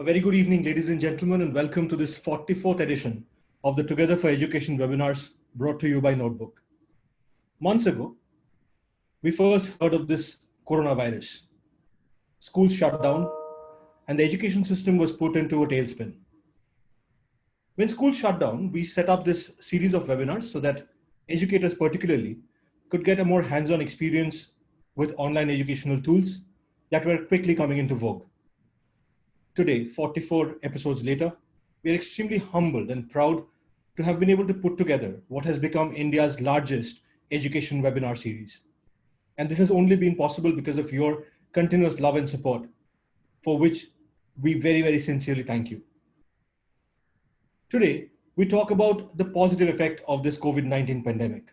A very good evening, ladies and gentlemen, and welcome to this 44th edition of the Together for Education webinars brought to you by Notebook. Months ago, we first heard of this coronavirus. Schools shut down, and the education system was put into a tailspin. When schools shut down, we set up this series of webinars so that educators particularly could get a more hands-on experience with online educational tools that were quickly coming into vogue. Today, 44 episodes later, we are extremely humbled and proud to have been able to put together what has become India's largest education webinar series. And this has only been possible because of your continuous love and support, for which we very, very sincerely thank you. Today, we talk about the positive effect of this COVID-19 pandemic,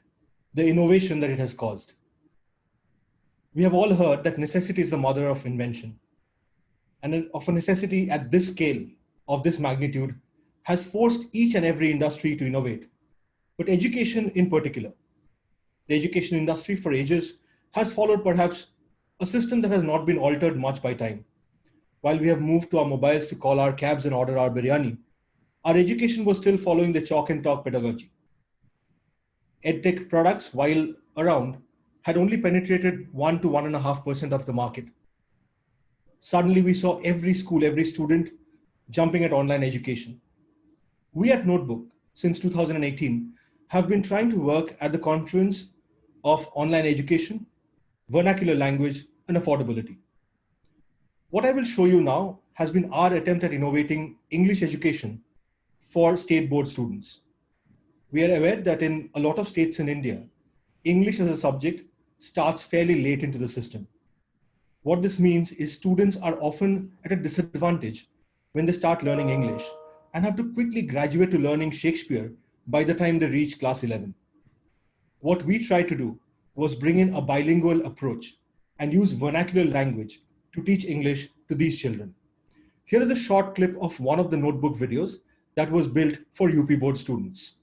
the innovation that it has caused. We have all heard that necessity is the mother of invention. And of a necessity at this scale, of this magnitude, has forced each and every industry to innovate. But education in particular, the education industry for ages has followed perhaps a system that has not been altered much by time. While we have moved to our mobiles to call our cabs and order our biryani, our education was still following the chalk and talk pedagogy. EdTech products, while around, had only penetrated 1 to 1.5% of the market. Suddenly, we saw every school, every student jumping at online education. We at Notebook, since 2018, have been trying to work at the confluence of online education, vernacular language, and affordability. What I will show you now has been our attempt at innovating English education for state board students. We are aware that in a lot of states in India, English as a subject starts fairly late into the system. What this means is students are often at a disadvantage when they start learning English and have to quickly graduate to learning Shakespeare by the time they reach class 11. What we tried to do was bring in a bilingual approach and use vernacular language to teach English to these children. Here is a short clip of one of the Notebook videos that was built for UP board students.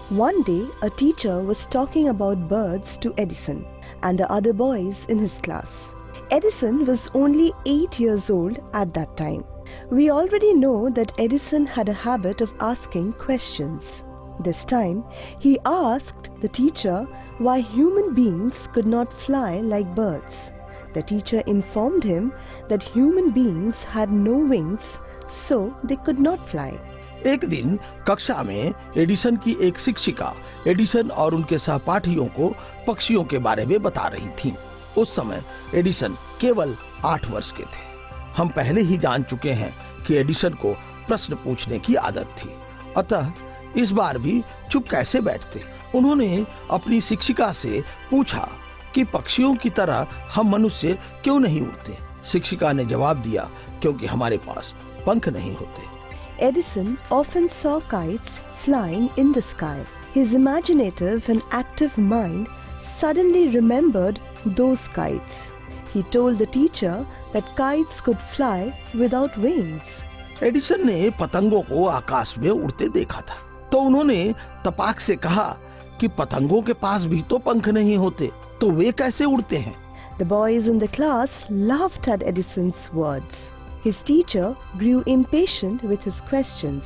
One day, a teacher was talking about birds to Edison and the other boys in his class. Edison was only 8 years old at that time. We already know that Edison had a habit of asking questions. This time, he asked the teacher why human beings could not fly like birds. The teacher informed him that human beings had no wings, so they could not fly. एक दिन कक्षा में Edison की एक शिक्षिका Edison और उनके सहपाठियों को पक्षियों के बारे में बता रही थी। उस समय एडिसन केवल 8 वर्ष के थे। हम पहले ही जान चुके हैं कि एडिसन को प्रश्न पूछने की आदत थी, अतः इस बार भी चुप कैसे बैठते। उन्होंने अपनी शिक्षिका से पूछा कि पक्षियों की तरह हम मनुष्य क्यों नहीं उड़ते। शिक्षिका ने जवाब दिया, क्योंकि हमारे पास पंख नहीं होते। Edison often saw kites flying in the sky. His imaginative and active mind suddenly remembered those kites. He told the teacher that kites could fly without wings. Edison ने पतंगों को आकाश में उड़ते देखा था, तो उन्होंने तपाक से कहा कि पतंगों के पास भी तो पंख नहीं होते, तो वे कैसे उड़ते हैं। The boys in the class laughed at Edison's words. His teacher grew impatient with his questions.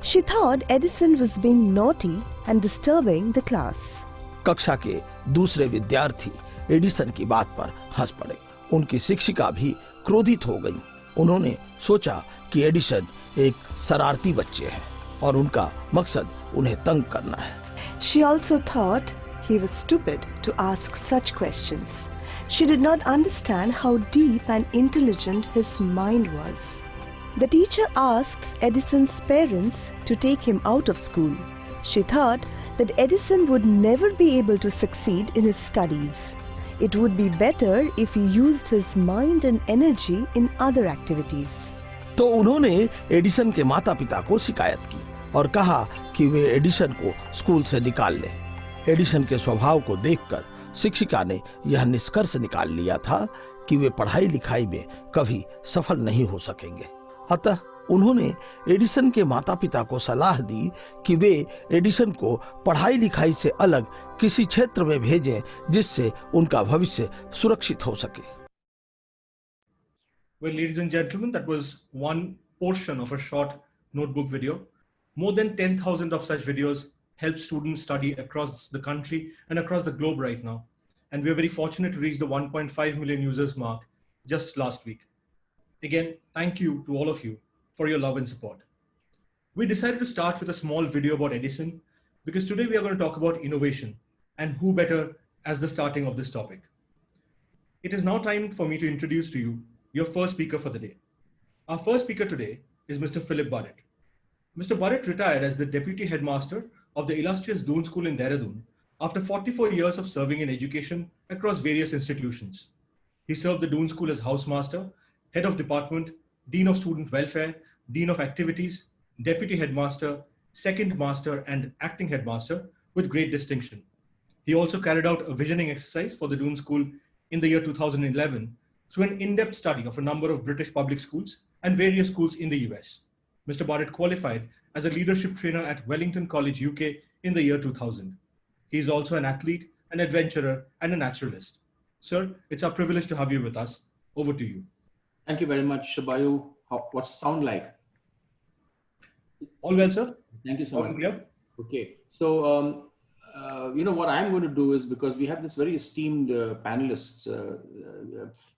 She thought Edison was being naughty and disturbing the class. कक्षा के दूसरे विद्यार्थी एडिसन की बात पर हंस पड़े। उनकी शिक्षिका भी क्रोधित हो गईं। उन्होंने सोचा कि एडिसन एक शरारती बच्चे हैं और उनका मकसद उन्हें तंग करना है। She also thought he was stupid to ask such questions. She did not understand how deep and intelligent his mind was. The teacher asks Edison's parents to take him out of school. She thought that Edison would never be able to succeed in his studies. It would be better if he used his mind and energy in other activities. तो उन्होंने Edison के माता-पिता को शिकायत की और कहा कि वे एडिसन को स्कूल से निकाल लें। एडिसन के स्वभाव को देखकर शिक्षिका ने यह निष्कर्ष निकाल लिया था कि वे पढ़ाई लिखाई में कभी सफल नहीं हो सकेंगे। अतः उन्होंने एडिसन के माता-पिता को सलाह दी कि वे एडिसन को पढ़ाई लिखाई से अलग किसी क्षेत्र में भेजें जिससे उनका भविष्य सुरक्षित हो सके। Well, ladies and gentlemen, that was one portion of a short notebook video. More than 10,000 of such videos help students study across the country and across the globe right now. And we are very fortunate to reach the 1.5 million users mark just last week. Again, thank you to all of you for your love and support. We decided to start with a small video about Edison because today we are going to talk about innovation, and who better as the starting of this topic. It is now time for me to introduce to you your first speaker for the day. Our first speaker today is Mr. Philip Burrett. Mr. Burrett retired as the Deputy Headmaster of the illustrious Doon School in Dehradun after 44 years of serving in education across various institutions. He served the Doon School as Housemaster, Head of Department, Dean of Student Welfare, Dean of Activities, Deputy Headmaster, Second Master, and Acting Headmaster with great distinction. He also carried out a visioning exercise for the Doon School in the year 2011 through an in-depth study of a number of British public schools and various schools in the US. Mr. Barrett qualified as a leadership trainer at Wellington College, UK in the year 2000. He is also an athlete, an adventurer, and a naturalist. Sir, it's our privilege to have you with us. Over to you. Thank you very much, Shabayu. What's the sound like? All well, sir? Thank you so All much. clear? Okay, so what I'm going to do is, because we have this very esteemed panelists,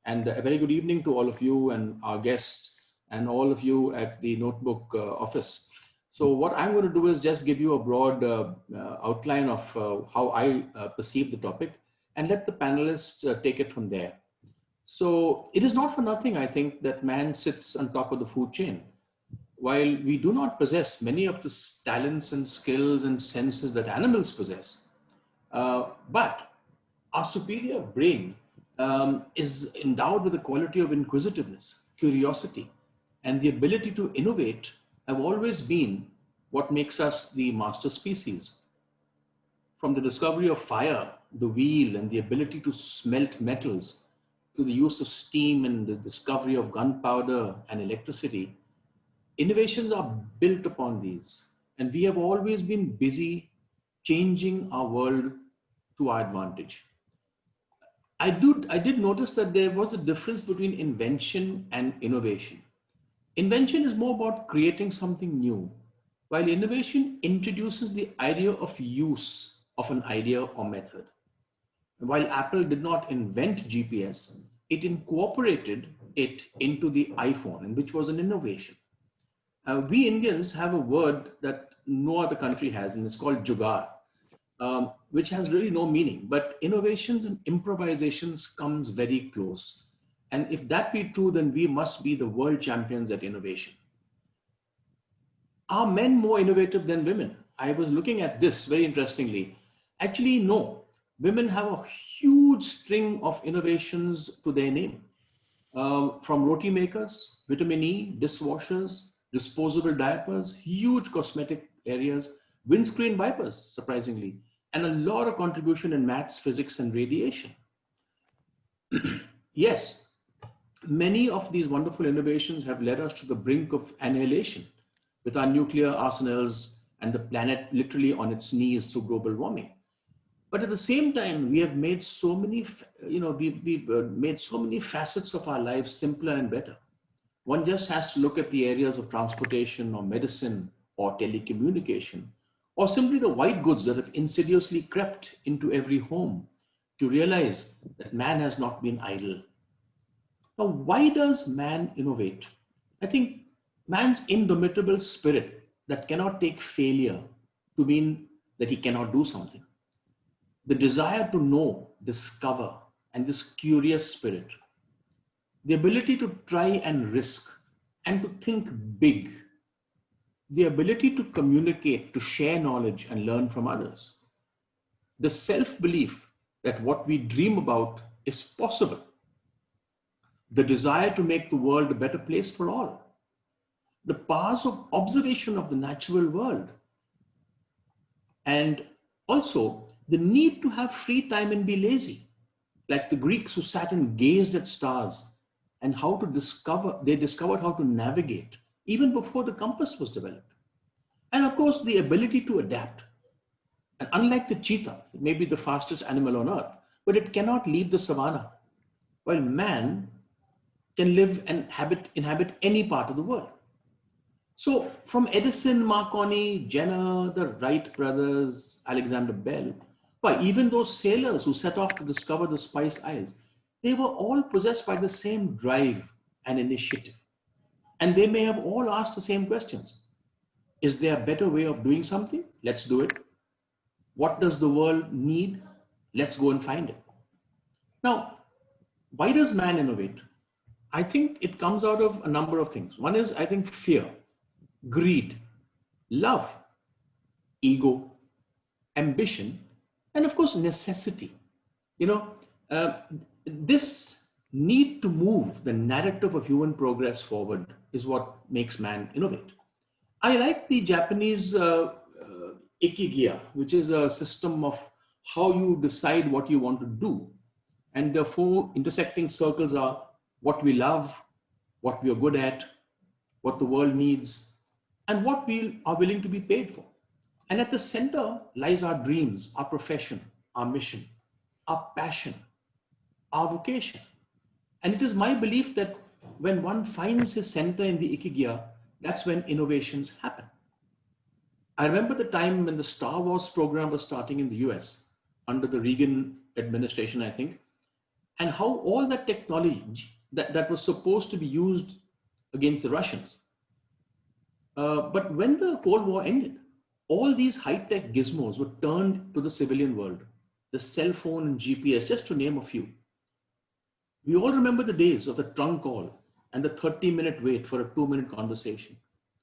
and a very good evening to all of you and our guests and all of you at the Notebook office. So what I'm going to do is just give you a broad outline of how I perceive the topic, and let the panelists take it from there. So it is not for nothing, I think, that man sits on top of the food chain. While we do not possess many of the talents and skills and senses that animals possess, but our superior brain is endowed with the quality of inquisitiveness, curiosity, and the ability to innovate have always been what makes us the master species. From the discovery of fire, the wheel, and the ability to smelt metals, to the use of steam and the discovery of gunpowder and electricity, innovations are built upon these, and we have always been busy changing our world to our advantage. I did notice that there was a difference between invention and innovation. Invention is more about creating something new, while innovation introduces the idea of use of an idea or method. While Apple did not invent GPS, it incorporated it into the iPhone, and which was an innovation. We Indians have a word that no other country has, and it's called jugaad, which has really no meaning, but innovations and improvisations comes very close. And if that be true, then we must be the world champions at innovation. Are men more innovative than women? I was looking at this very interestingly. Actually, no. Women have a huge string of innovations to their name. From roti makers, vitamin E, dishwashers, disposable diapers, huge cosmetic areas, windscreen wipers, surprisingly, and a lot of contribution in maths, physics, and radiation. Yes, many of these wonderful innovations have led us to the brink of annihilation with our nuclear arsenals and the planet literally on its knees through global warming. But at the same time, we have made so many, we've made so many facets of our lives simpler and better. One just has to look at the areas of transportation or medicine or telecommunication, or simply the white goods that have insidiously crept into every home to realize that man has not been idle. Now, why does man innovate? I think man's indomitable spirit that cannot take failure to mean that he cannot do something. The desire to know, discover, and this curious spirit, the ability to try and risk and to think big, the ability to communicate, to share knowledge and learn from others, the self-belief that what we dream about is possible, the desire to make the world a better place for all, the powers of observation of the natural world, and also the need to have free time and be lazy, like the Greeks who sat and gazed at stars and they discovered how to navigate even before the compass was developed. And of course, the ability to adapt. And unlike the cheetah, it may be the fastest animal on earth, but it cannot leave the savanna. While man can live and inhabit any part of the world. So from Edison, Marconi, Jenner, the Wright brothers, Alexander Bell, but even those sailors who set off to discover the Spice Isles, they were all possessed by the same drive and initiative. And they may have all asked the same questions. Is there a better way of doing something? Let's do it. What does the world need? Let's go and find it. Now, why does man innovate? I think it comes out of a number of things. One is, I think, fear, greed, love, ego, ambition, and of course, necessity. This need to move the narrative of human progress forward is what makes man innovate. I like the Japanese ikigai, which is a system of how you decide what you want to do. And the four intersecting circles are what we love, what we are good at, what the world needs, and what we are willing to be paid for. And at the center lies our dreams, our profession, our mission, our passion, our vocation. And it is my belief that when one finds his center in the ikigai, that's when innovations happen. I remember the time when the Star Wars program was starting in the US under the Reagan administration, I think, and how all that technology that was supposed to be used against the Russians. But when the Cold War ended, all these high-tech gizmos were turned to the civilian world, the cell phone and GPS, just to name a few. We all remember the days of the trunk call and the 30-minute wait for a 2-minute conversation.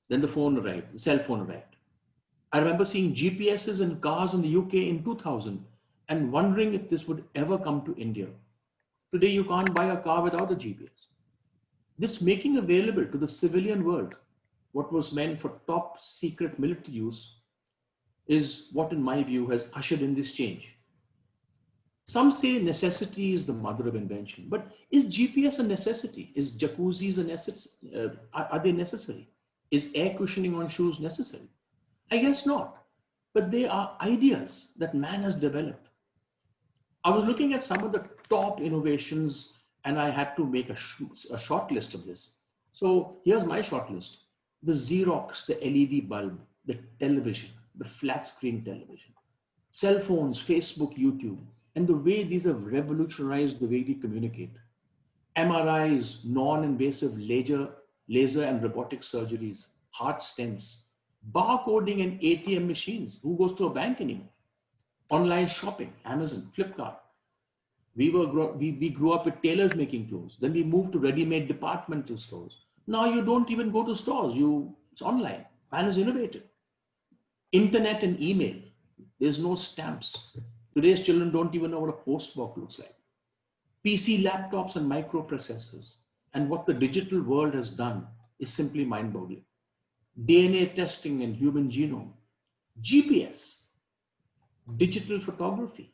Then the phone arrived, the cell phone arrived. I remember seeing GPSs in cars in the UK in 2000 and wondering if this would ever come to India. Today, you can't buy a car without a GPS. This making available to the civilian world what was meant for top secret military use is what, in my view, has ushered in this change. Some say necessity is the mother of invention, but is GPS a necessity? Is jacuzzis a necessity? Are they necessary? Is air cushioning on shoes necessary? I guess not, but they are ideas that man has developed. I was looking at some of the top innovations and I had to make a short list of this. So here's my short list. The Xerox, the LED bulb, the television, the flat screen television, cell phones, Facebook, YouTube, and the way these have revolutionized the way we communicate. MRIs, non-invasive laser and robotic surgeries, heart stents, barcoding and ATM machines. Who goes to a bank anymore? Online shopping, Amazon, Flipkart. We grew up with tailors making clothes. Then we moved to ready-made departmental stores. Now you don't even go to stores. It's online. Man has innovated. Internet and email. There's no stamps. Today's children don't even know what a postbox looks like. PC laptops and microprocessors. And what the digital world has done is simply mind-boggling. DNA testing and human genome. GPS. Digital photography.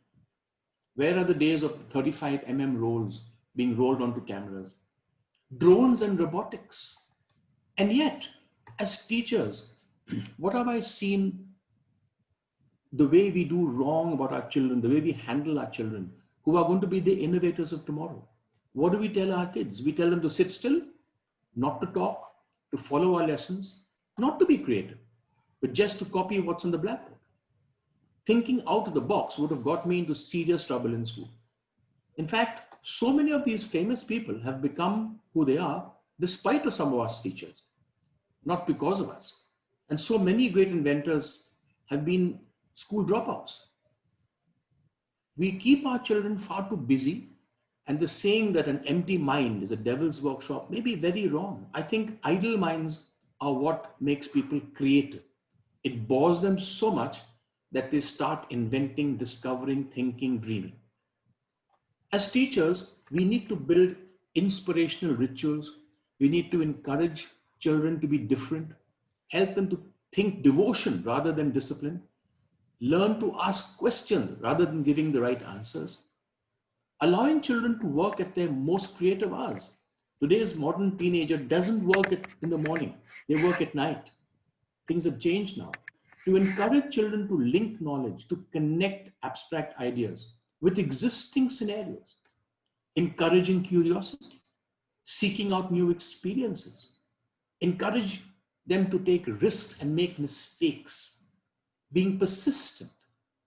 Where are the days of 35mm rolls being rolled onto cameras? Drones and robotics. And yet, as teachers, what have I seen the way we do wrong about our children, the way we handle our children, who are going to be the innovators of tomorrow? What do we tell our kids? We tell them to sit still, not to talk, to follow our lessons, not to be creative, but just to copy what's on the blackboard. Thinking out of the box would have got me into serious trouble in school. In fact, so many of these famous people have become who they are despite of some of us teachers, not because of us. And so many great inventors have been school dropouts. We keep our children far too busy, and the saying that an empty mind is a devil's workshop may be very wrong. I think idle minds are what makes people creative. It bores them so much that they start inventing, discovering, thinking, dreaming. As teachers, we need to build inspirational rituals. We need to encourage children to be different, help them to think devotion rather than discipline, learn to ask questions rather than giving the right answers, allowing children to work at their most creative hours. Today's modern teenager doesn't work in the morning, they work at night. Things have changed now. To encourage children to link knowledge, to connect abstract ideas with existing scenarios, encouraging curiosity. seeking out new experiences, encourage them to take risks and make mistakes, being persistent,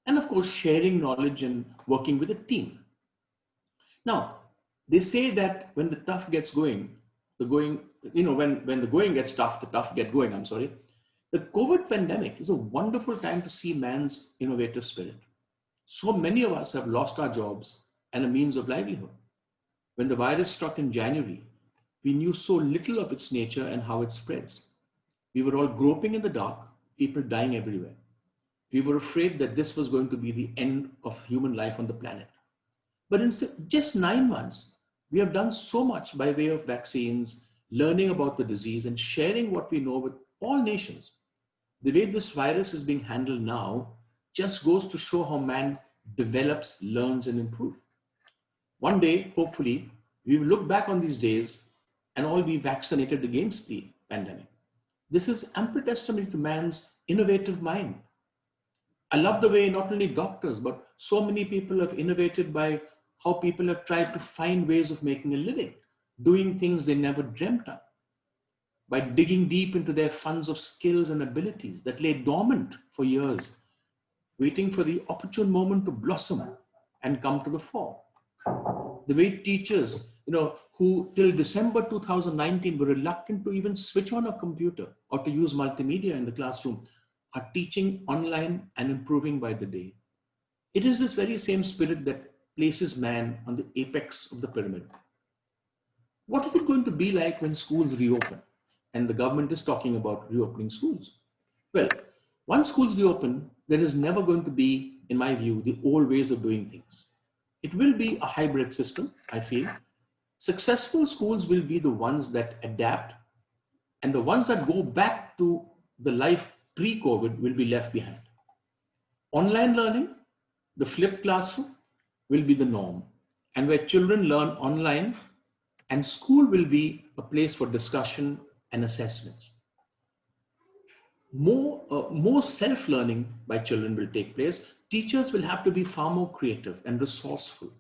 and of course, sharing knowledge and working with a team. Now, they say that when the tough gets going, when the going gets tough, the tough get going, I'm sorry. The COVID pandemic is a wonderful time to see man's innovative spirit. So many of us have lost our jobs and a means of livelihood. When the virus struck in January, we knew so little of its nature and how it spreads. We were all groping in the dark, people dying everywhere. We were afraid that this was going to be the end of human life on the planet. But in just 9 months, we have done so much by way of vaccines, learning about the disease, and sharing what we know with all nations. The way this virus is being handled now just goes to show how man develops, learns, and improves. One day, hopefully, we will look back on these days and all be vaccinated against the pandemic. This is ample testimony to man's innovative mind. I love the way not only doctors, but so many people have innovated by how people have tried to find ways of making a living, doing things they never dreamt of, by digging deep into their funds of skills and abilities that lay dormant for years, waiting for the opportune moment to blossom and come to the fore. The way teachers, who till December 2019 were reluctant to even switch on a computer or to use multimedia in the classroom, are teaching online and improving by the day. It is this very same spirit that places man on the apex of the pyramid. What is it going to be like when schools reopen? And the government is talking about reopening schools. Well, once schools reopen, there is never going to be, in my view, the old ways of doing things. It will be a hybrid system, I feel. Successful schools will be the ones that adapt, and the ones that go back to the life pre-COVID will be left behind. Online learning, the flipped classroom, will be the norm, and where children learn online, and school will be a place for discussion and assessments. More self-learning by children will take place. Teachers will have to be far more creative and resourceful.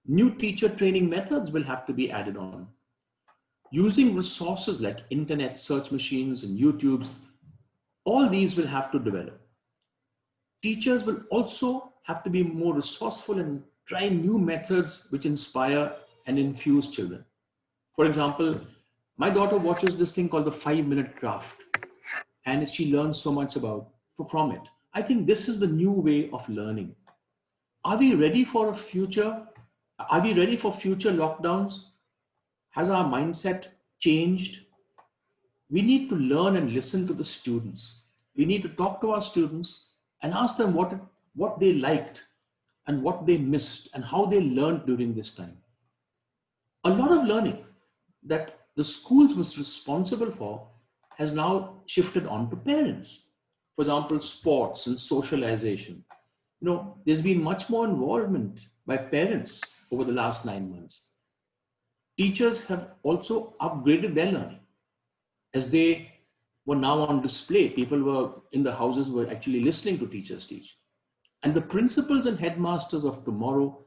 New teacher training methods will have to be added on. Using resources like internet, search machines, and YouTube, all these will have to develop. Teachers will also have to be more resourceful and try new methods which inspire and infuse children. For example, my daughter watches this thing called the 5-minute craft, and she learns so much from it. I think this is the new way of learning. Are we ready for future lockdowns? Has our mindset changed? We need to learn and listen to the students. We need to talk to our students and ask them what they liked and what they missed and how they learned during this time. A lot of learning that the schools was responsible for has now shifted on to parents. For example, sports and socialization. There's been much more involvement by parents over the last 9 months. Teachers have also upgraded their learning as they were now on display. People were in the houses were actually listening to teachers teach. And the principals and headmasters of tomorrow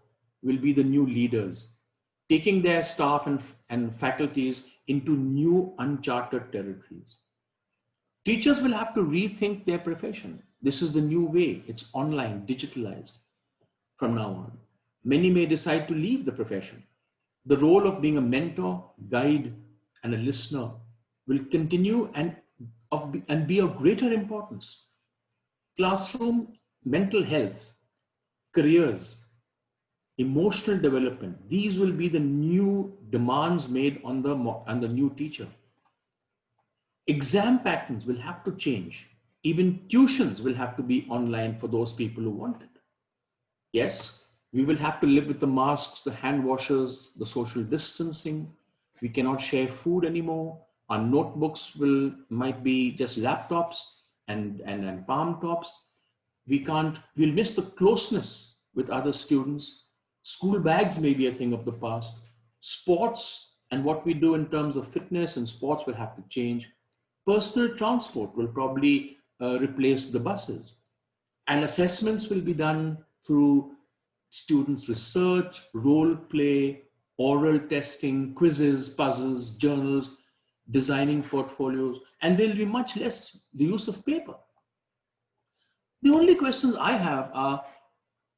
will be the new leaders, taking their staff and faculties into new uncharted territories. Teachers will have to rethink their profession. This is the new way. It's online, digitalized from now on. Many may decide to leave the profession. The role of being a mentor, guide, and a listener will continue and be of greater importance. Classroom, mental health, careers, emotional development, these will be the new demands made on the new teacher. Exam patterns will have to change. Even tuitions will have to be online for those people who want it. Yes, we will have to live with the masks, the hand washers, the social distancing. We cannot share food anymore. Our notebooks might be just laptops and palm tops. We'll miss the closeness with other students. School bags may be a thing of the past. Sports and what we do in terms of fitness and sports will have to change. Personal transport will probably replace the buses. And assessments will be done through students' research, role play, oral testing, quizzes, puzzles, journals, designing portfolios, and there'll be much less the use of paper. The only questions I have are,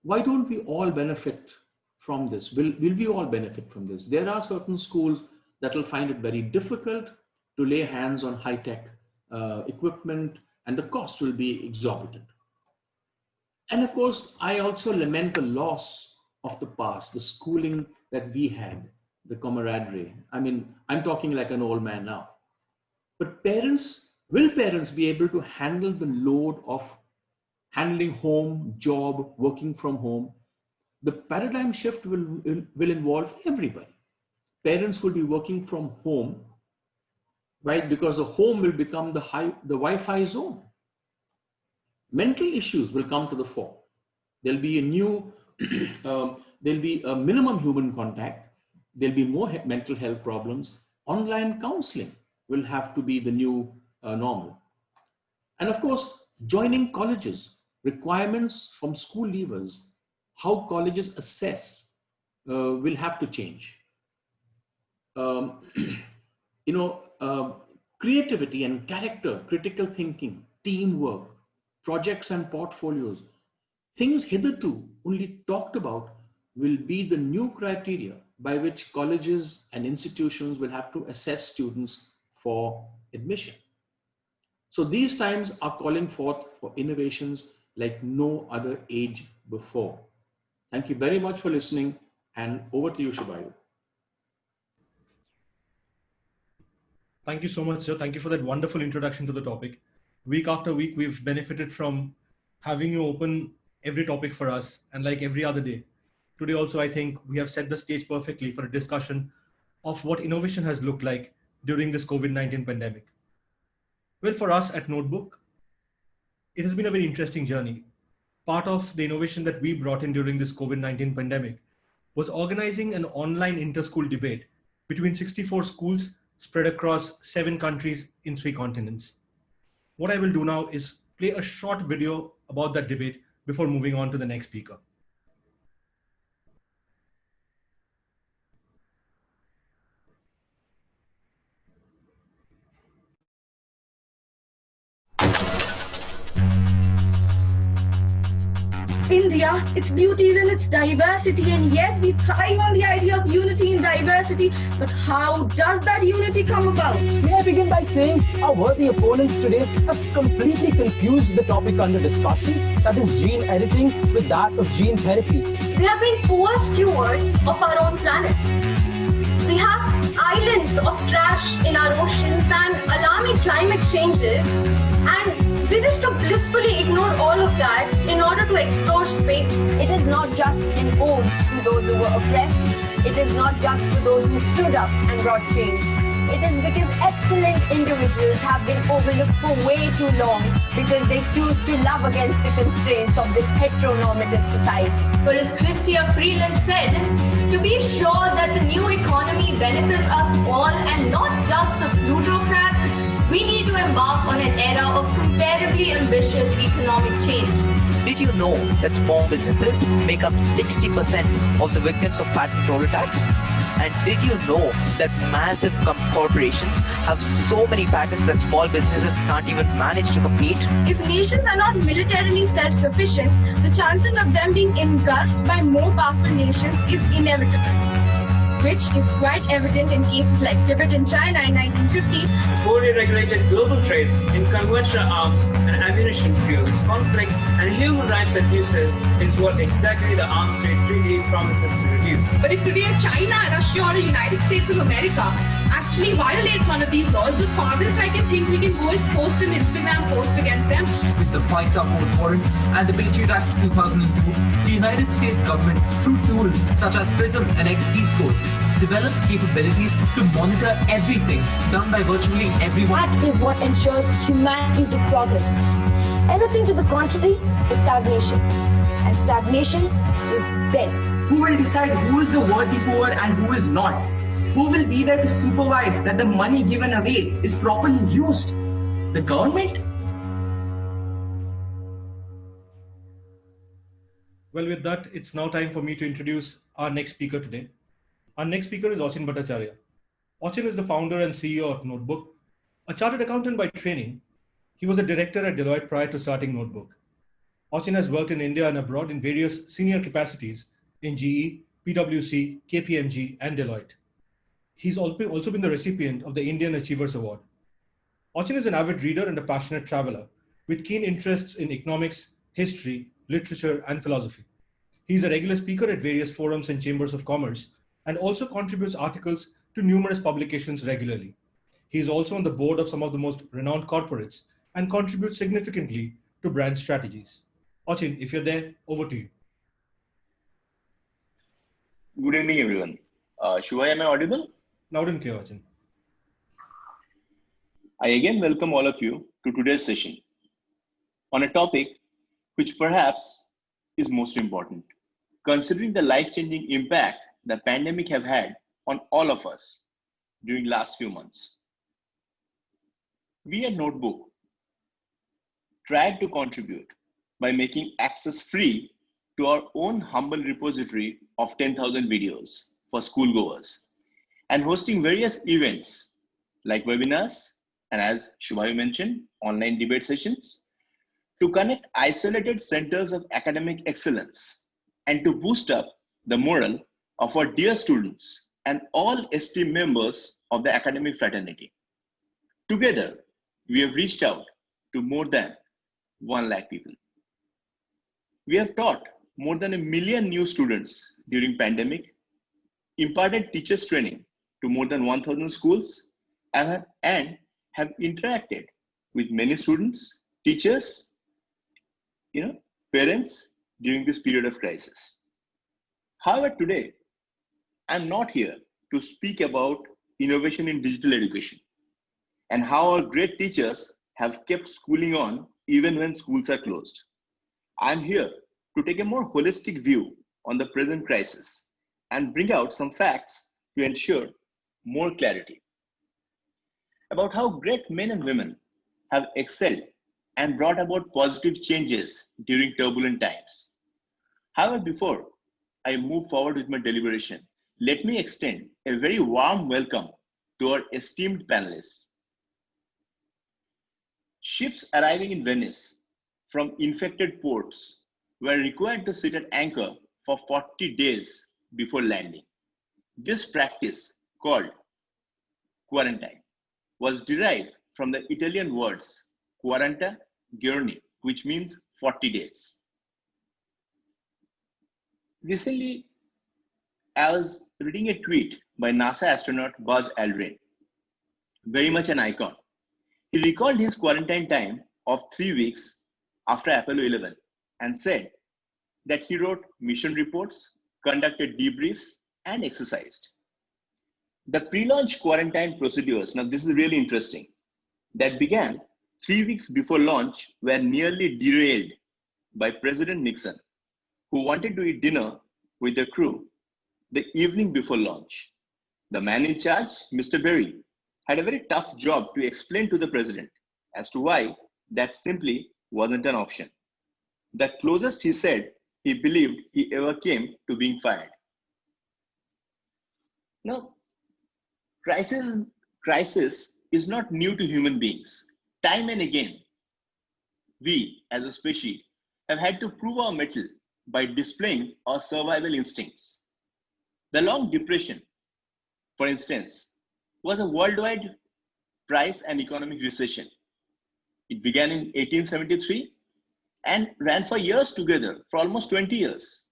why don't we all benefit from this? Will we all benefit from this? There are certain schools that will find it very difficult to lay hands on high-tech equipment, and the cost will be exorbitant. And of course, I also lament the loss of the past, the schooling that we had, the camaraderie. I mean, I'm talking like an old man now. But will parents be able to handle the load of handling home, job, working from home? The paradigm shift will involve everybody. Parents will be working from home, right? Because the home will become the Wi-Fi zone. Mental issues will come to the fore. There'll be a new, there'll be a minimum human contact. There'll be more mental health problems. Online counseling will have to be the new normal. And of course, joining colleges, requirements from school leavers, how colleges assess will have to change. Creativity and character, critical thinking, teamwork, projects and portfolios, things hitherto only talked about will be the new criteria by which colleges and institutions will have to assess students for admission. So these times are calling forth for innovations like no other age before. Thank you very much for listening, and over to you, Shibayu. Thank you so much, sir. Thank you for that wonderful introduction to the topic. Week after week, we've benefited from having you open every topic for us, and like every other day. Today also, I think we have set the stage perfectly for a discussion of what innovation has looked like during this COVID-19 pandemic. Well, for us at Notebook, it has been a very interesting journey. Part of the innovation that we brought in during this COVID-19 pandemic was organizing an online inter-school debate between 64 schools spread across 7 countries in 3 continents. What I will do now is play a short video about that debate before moving on to the next speaker. India, its beauty is in its diversity, and yes, we thrive on the idea of unity in diversity, but how does that unity come about? May I begin by saying our worthy opponents today have completely confused the topic under discussion, that is gene editing, with that of gene therapy. We have been poor stewards of our own planet. We have islands of trash in our oceans and alarming climate changes, and we wish to blissfully ignore all of that in order to explore space. It is not just an ode to those who were oppressed. It is not just to those who stood up and brought change. It is because excellent individuals have been overlooked for way too long because they choose to love against the constraints of this heteronormative society. But as Chrystia Freeland said, to be sure that the new economy benefits us all and not just the plutocrats, we need to embark on an era of comparably ambitious economic change. Did you know that small businesses make up 60% of the victims of patent troll attacks? And did you know that massive corporations have so many patents that small businesses can't even manage to compete? If nations are not militarily self-sufficient, the chances of them being engulfed by more powerful nations is inevitable, which is quite evident in cases like Tibet in China in 1950. Fully regulated global trade in conventional arms and ammunition fuels conflict and human rights abuses is what exactly the Arms Trade Treaty promises to reduce. But if today China, Russia, or the United States of America actually violates one of these laws, the farthest I can think we can go is post an Instagram post against them. With the FISA court warrants and the Patriot Act 2002, the United States government, through tools such as PRISM and XT Score, developed capabilities to monitor everything done by virtually everyone. That is what ensures humanity to progress. Anything to the contrary is stagnation. And stagnation is death. Who will decide who is the worthy poor and who is not? Who will be there to supervise that the money given away is properly used? The government? Well, with that, it's now time for me to introduce our next speaker today. Our next speaker is Ochin Bhattacharya. Ochin is the founder and CEO of Notebook. A chartered accountant by training, he was a director at Deloitte prior to starting Notebook. Ochin has worked in India and abroad in various senior capacities in GE, PwC, KPMG, and Deloitte. He's also been the recipient of the Indian Achievers Award. Ochin is an avid reader and a passionate traveler with keen interests in economics, history, literature, and philosophy. He's a regular speaker at various forums and chambers of commerce and also contributes articles to numerous publications regularly. He is also on the board of some of the most renowned corporates and contributes significantly to brand strategies. Ochin, if you're there, over to you. Good evening, everyone. Shreya, am I audible? Loud and clear, Achin. I again welcome all of you to today's session on a topic which perhaps is most important, considering the life-changing impact the pandemic have had on all of us during last few months. We at Notebook tried to contribute by making access free to our own humble repository of 10,000 videos for schoolgoers and hosting various events like webinars and, as Shubhayu mentioned, online debate sessions to connect isolated centers of academic excellence and to boost up the morale of our dear students and all esteemed members of the academic fraternity. Together, we have reached out to more than 1 lakh people. We have taught more than 1 million new students during pandemic, imparted teachers training to more than 1,000 schools, and have interacted with many students, teachers, parents during this period of crisis. However, today, I'm not here to speak about innovation in digital education and how our great teachers have kept schooling on even when schools are closed. I'm here to take a more holistic view on the present crisis and bring out some facts to ensure more clarity about how great men and women have excelled and brought about positive changes during turbulent times. However, before I move forward with my deliberation, let me extend a very warm welcome to our esteemed panelists. Ships arriving in Venice from infected ports were required to sit at anchor for 40 days before landing. This practice, called quarantine, was derived from the Italian words quaranta giorni, which means 40 days. Recently, I was reading a tweet by NASA astronaut Buzz Aldrin, very much an icon. He recalled his quarantine time of 3 weeks after Apollo 11 and said that he wrote mission reports, conducted debriefs, and exercised. The pre-launch quarantine procedures, now this is really interesting, that began 3 weeks before launch were nearly derailed by President Nixon, who wanted to eat dinner with the crew the evening before launch. The man in charge, Mr. Berry, had a very tough job to explain to the president as to why that simply wasn't an option. The closest he said he believed he ever came to being fired. Now, crisis is not new to human beings. Time and again, we as a species have had to prove our mettle by displaying our survival instincts. The Long Depression, for instance, was a worldwide price and economic recession. It began in 1873 and ran for years together, for almost 20 years.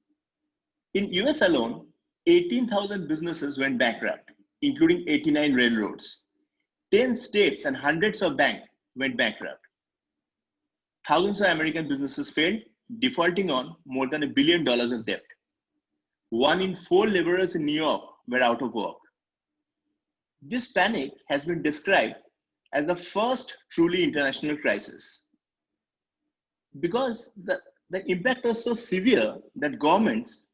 In US alone, 18,000 businesses went bankrupt, including 89 railroads. 10 states and hundreds of banks went bankrupt. Thousands of American businesses failed, defaulting on more than $1 billion of debt. 1 in 4 laborers in New York were out of work. This panic has been described as the first truly international crisis because the impact was so severe that governments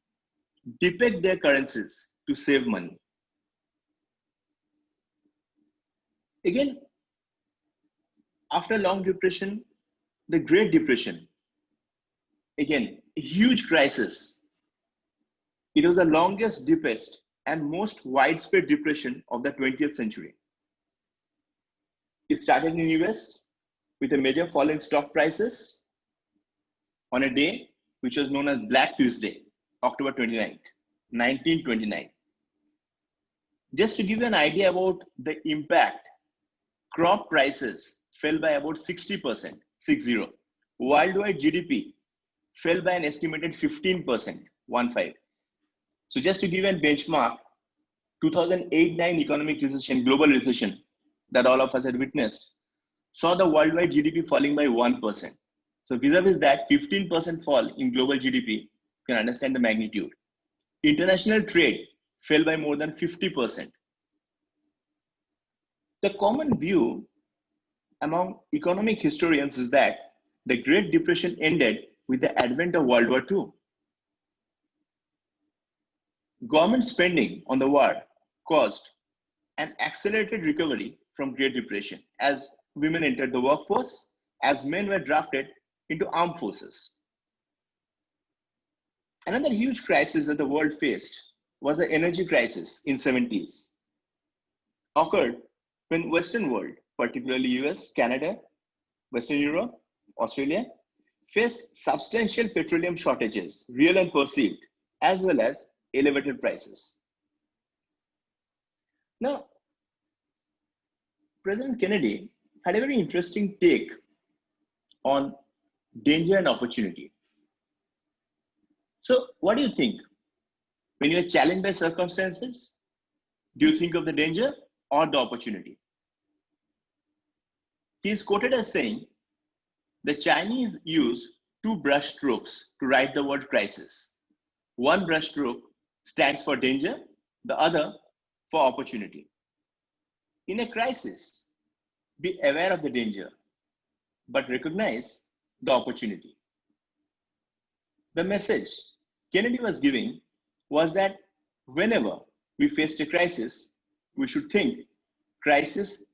depegged their currencies to save money. Again, after Long Depression, the Great Depression, again, a huge crisis. It was the longest, deepest, and most widespread depression of the 20th century. It started in the US with a major fall in stock prices on a day which was known as Black Tuesday, October 29th, 1929. Just to give you an idea about the impact, crop prices fell by about 60%, 60. Worldwide GDP fell by an estimated 15%, 15. So just to give you a benchmark, 2008-9 economic recession, global recession that all of us had witnessed, saw the worldwide GDP falling by 1%. So vis-a-vis that 15% fall in global GDP, you can understand the magnitude. International trade fell by more than 50%. The common view among economic historians is that the Great Depression ended with the advent of World War II. Government spending on the war caused an accelerated recovery from Great Depression as women entered the workforce, as men were drafted into armed forces. Another huge crisis that the world faced was the energy crisis in 70s. Occurred when Western world, particularly US, Canada, Western Europe, Australia, faced substantial petroleum shortages, real and perceived, as well as elevated prices. Now, President Kennedy had a very interesting take on danger and opportunity. So what do you think? When you're challenged by circumstances, do you think of the danger or the opportunity? He is quoted as saying, the Chinese use 2 brush strokes to write the word crisis. One brush stroke stands for danger, the other for opportunity. In a crisis, be aware of the danger, but recognize the opportunity. The message Kennedy was giving was that whenever we faced a crisis, we should think crisis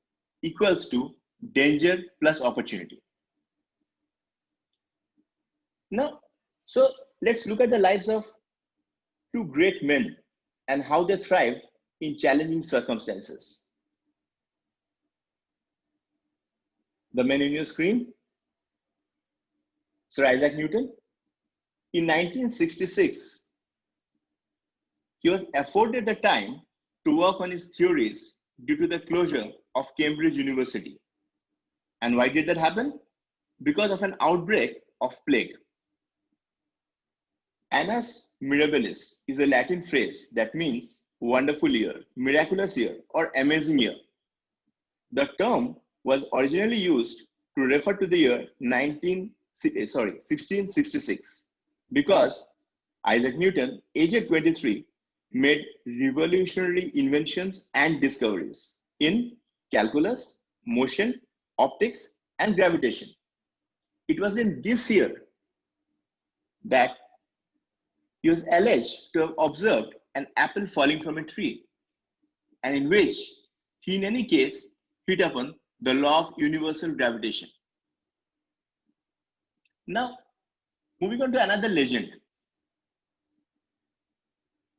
equals to danger plus opportunity. Now, so let's look at the lives of 2 great men and how they thrived in challenging circumstances. The men in your screen, Sir Isaac Newton. In 1966, he was afforded the time to work on his theories due to the closure of Cambridge University. And why did that happen? Because of an outbreak of plague. Annus mirabilis is a Latin phrase that means wonderful year, miraculous year, or amazing year. The term was originally used to refer to the year 1666 because Isaac Newton, aged 23, made revolutionary inventions and discoveries in calculus, motion, optics, and gravitation. It was in this year that he was alleged to have observed an apple falling from a tree, and in which he in any case hit upon the law of universal gravitation. Now, moving on to another legend.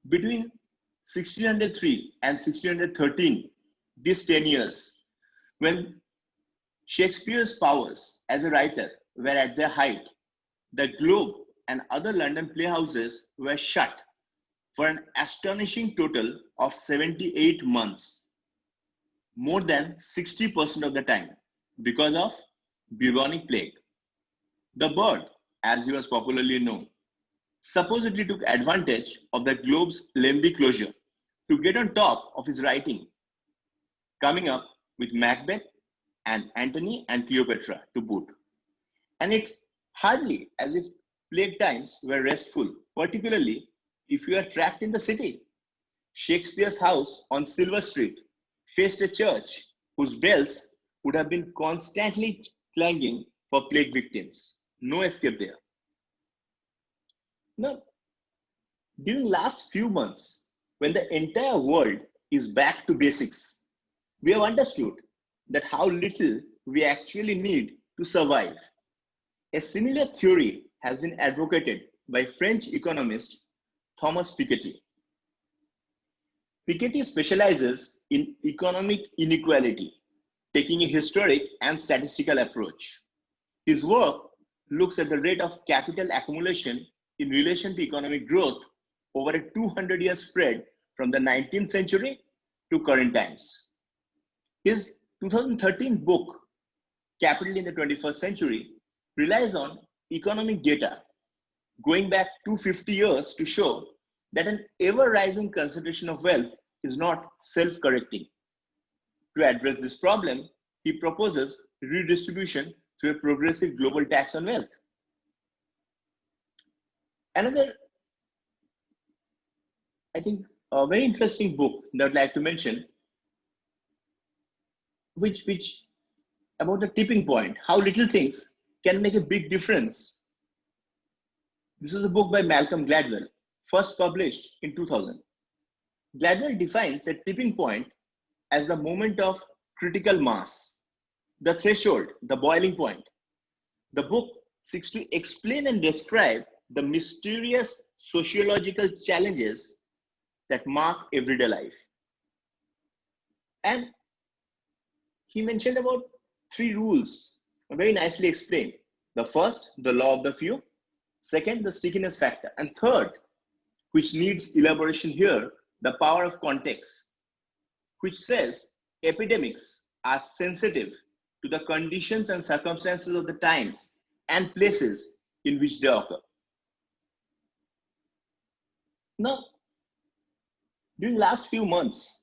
Between 1603 and 1613, these 10 years, when Shakespeare's powers as a writer were at their height, the Globe and other London playhouses were shut for an astonishing total of 78 months, more than 60% of the time, because of bubonic plague. The Bird, as he was popularly known, supposedly took advantage of the Globe's lengthy closure to get on top of his writing, coming up with Macbeth and Antony and Cleopatra to boot. And it's hardly as if plague times were restful, particularly if you are trapped in the city. Shakespeare's house on Silver Street faced a church whose bells would have been constantly clanging for plague victims. No escape there. Now, during last few months, when the entire world is back to basics, we have understood that how little we actually need to survive. A similar theory has been advocated by French economist Thomas Piketty. Piketty specializes in economic inequality, taking a historic and statistical approach. His work looks at the rate of capital accumulation in relation to economic growth over a 200-year spread from the 19th century to current times. His 2013 book, Capital in the 21st Century, relies on economic data going back 250 years to show that an ever-rising concentration of wealth is not self-correcting. To address this problem, he proposes redistribution through a progressive global tax on wealth. Another, I think, a very interesting book that I'd like to mention, which about the tipping point, how little things can make a big difference. This is a book by Malcolm Gladwell, first published in 2000. Gladwell defines a tipping point as the moment of critical mass, the threshold, the boiling point. The book seeks to explain and describe the mysterious sociological challenges that mark everyday life. And he mentioned about 3 rules, very nicely explained. The first, the law of the few. Second, the stickiness factor. And third, which needs elaboration here, the power of context, which says epidemics are sensitive to the conditions and circumstances of the times and places in which they occur. Now, during the last few months,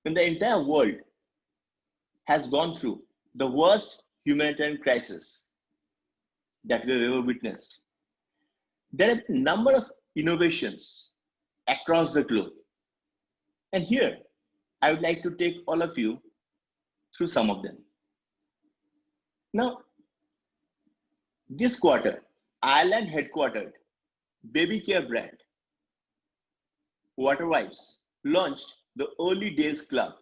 when the entire world has gone through the worst humanitarian crisis that we've ever witnessed, there are a number of innovations across the globe. And here, I would like to take all of you through some of them. Now, this quarter, Ireland headquartered baby care brand Water Wipes launched the Early Days Club.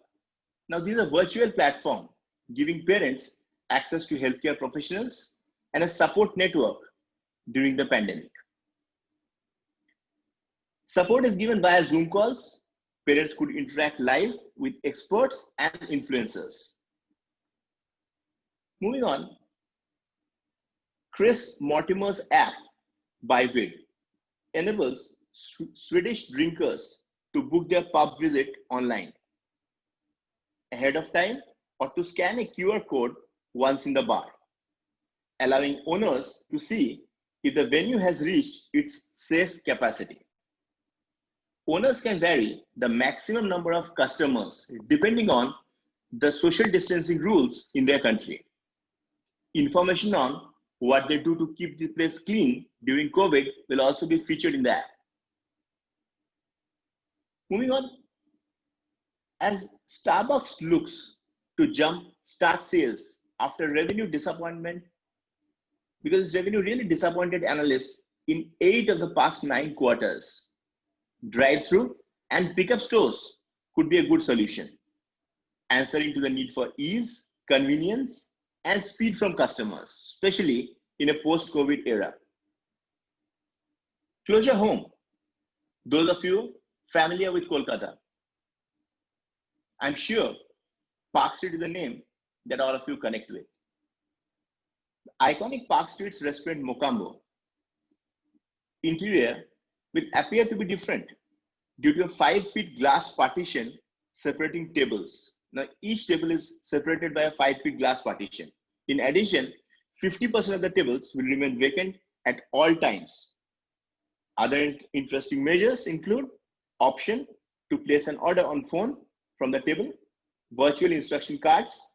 Now, this is a virtual platform giving parents access to healthcare professionals and a support network during the pandemic. Support is given via Zoom calls. Parents could interact live with experts and influencers. Moving on, Chris Mortimer's app, Byvid, enables Swedish drinkers to book their pub visit online ahead of time or to scan a QR code once in the bar, allowing owners to see if the venue has reached its safe capacity. Owners can vary the maximum number of customers depending on the social distancing rules in their country. Information on what they do to keep the place clean during COVID will also be featured in the app. Moving on, as Starbucks looks to start sales after revenue disappointment, because its revenue really disappointed analysts in 8 of the past 9 quarters, drive-through and pickup stores could be a good solution, answering to the need for ease, convenience, and speed from customers, especially in a post-COVID era. Closure Home, those of you familiar with Kolkata, I'm sure Park Street is a name that all of you connect with. The iconic Park Street's restaurant Mocambo interior will appear to be different due to a 5-feet glass partition separating tables. Now, each table is separated by a 5-feet glass partition. In addition, 50% of the tables will remain vacant at all times. Other interesting measures include option to place an order on phone from the table, virtual instruction cards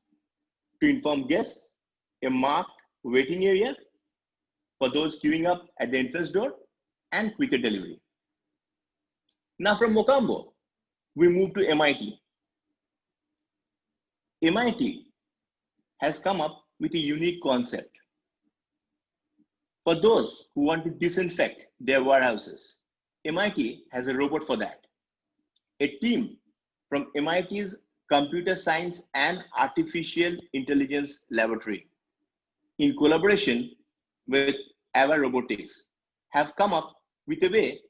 to inform guests, a marked waiting area for those queuing up at the entrance door, and quicker delivery. Now from Mocambo, we move to MIT. MIT has come up with a unique concept. For those who want to disinfect their warehouses, MIT has a robot for that. A team from MIT's Computer Science and Artificial Intelligence Laboratory, in collaboration with Ava Robotics, have come up with a way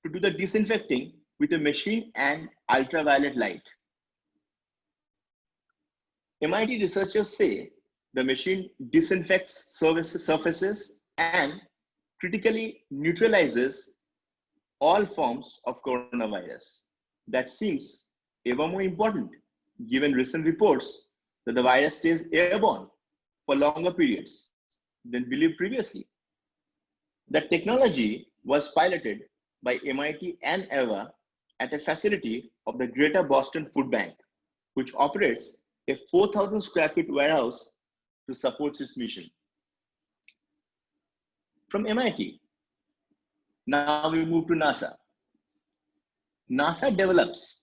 to do the disinfecting with a machine and ultraviolet light. MIT researchers say the machine disinfects surfaces and critically neutralizes all forms of coronavirus. That seems ever more important given recent reports that the virus stays airborne for longer periods than believed previously. The technology was piloted by MIT and EVA at a facility of the Greater Boston Food Bank, which operates a 4,000 square feet warehouse to support its mission. From MIT, now we move to NASA. NASA develops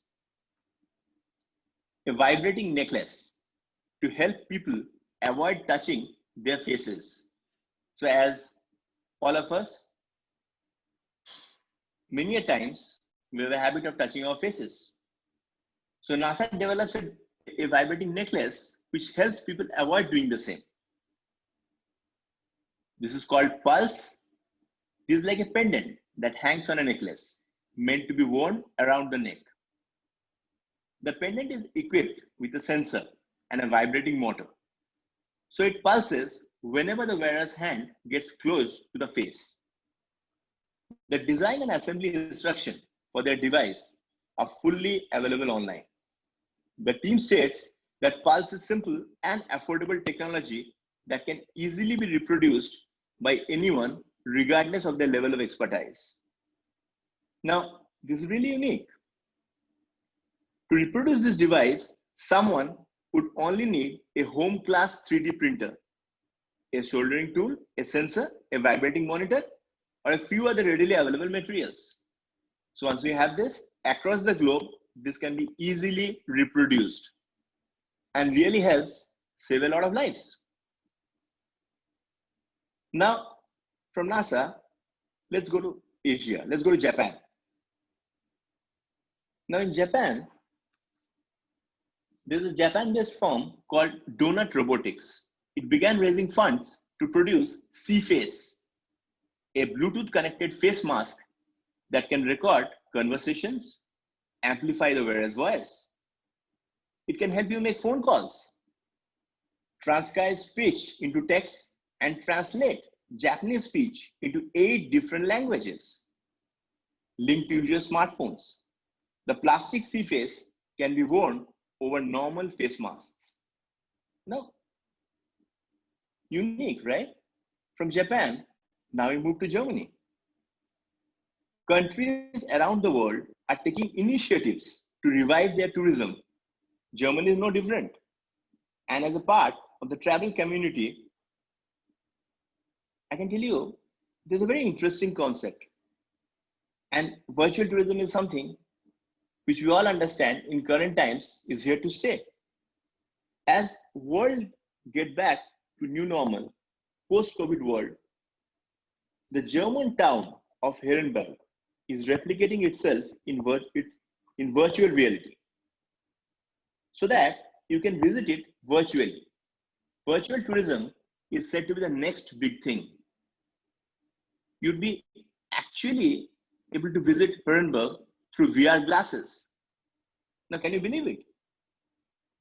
a vibrating necklace to help people avoid touching their faces. So as all of us, many a times we have a habit of touching our faces. So NASA develops a vibrating necklace which helps people avoid doing the same. This is called Pulse. This is like a pendant that hangs on a necklace meant to be worn around the neck. The pendant is equipped with a sensor and a vibrating motor. So it pulses whenever the wearer's hand gets close to the face. The design and assembly instruction for their device are fully available online. The team states that Pulse is simple and affordable technology that can easily be reproduced by anyone regardless of their level of expertise. Now, this is really unique. To reproduce this device, someone would only need a home class 3D printer, a soldering tool, a sensor, a vibrating monitor, or a few other readily available materials. So once we have this, across the globe, this can be easily reproduced and really helps save a lot of lives. Now, from NASA, let's go to Asia. Let's go to Japan. Now in Japan, there's a Japan-based firm called Donut Robotics. It began raising funds to produce C-Face, a Bluetooth-connected face mask that can record conversations, amplify the wearer's voice. It can help you make phone calls, transcribe speech into text, and translate Japanese speech into 8 different languages. Linked to your smartphones. The plastic C-Face can be worn over normal face masks. Now, unique, right? From Japan, now we move to Germany. Countries around the world are taking initiatives to revive their tourism. Germany is no different. And as a part of the travel community, I can tell you, there's a very interesting concept. And virtual tourism is something which we all understand in current times is here to stay. As world get back to new normal, post-COVID world, the German town of Herrenberg is replicating itself in virtual reality so that you can visit it virtually. Virtual tourism is said to be the next big thing. You'd be actually able to visit Herrenberg through VR glasses. Now, can you believe it?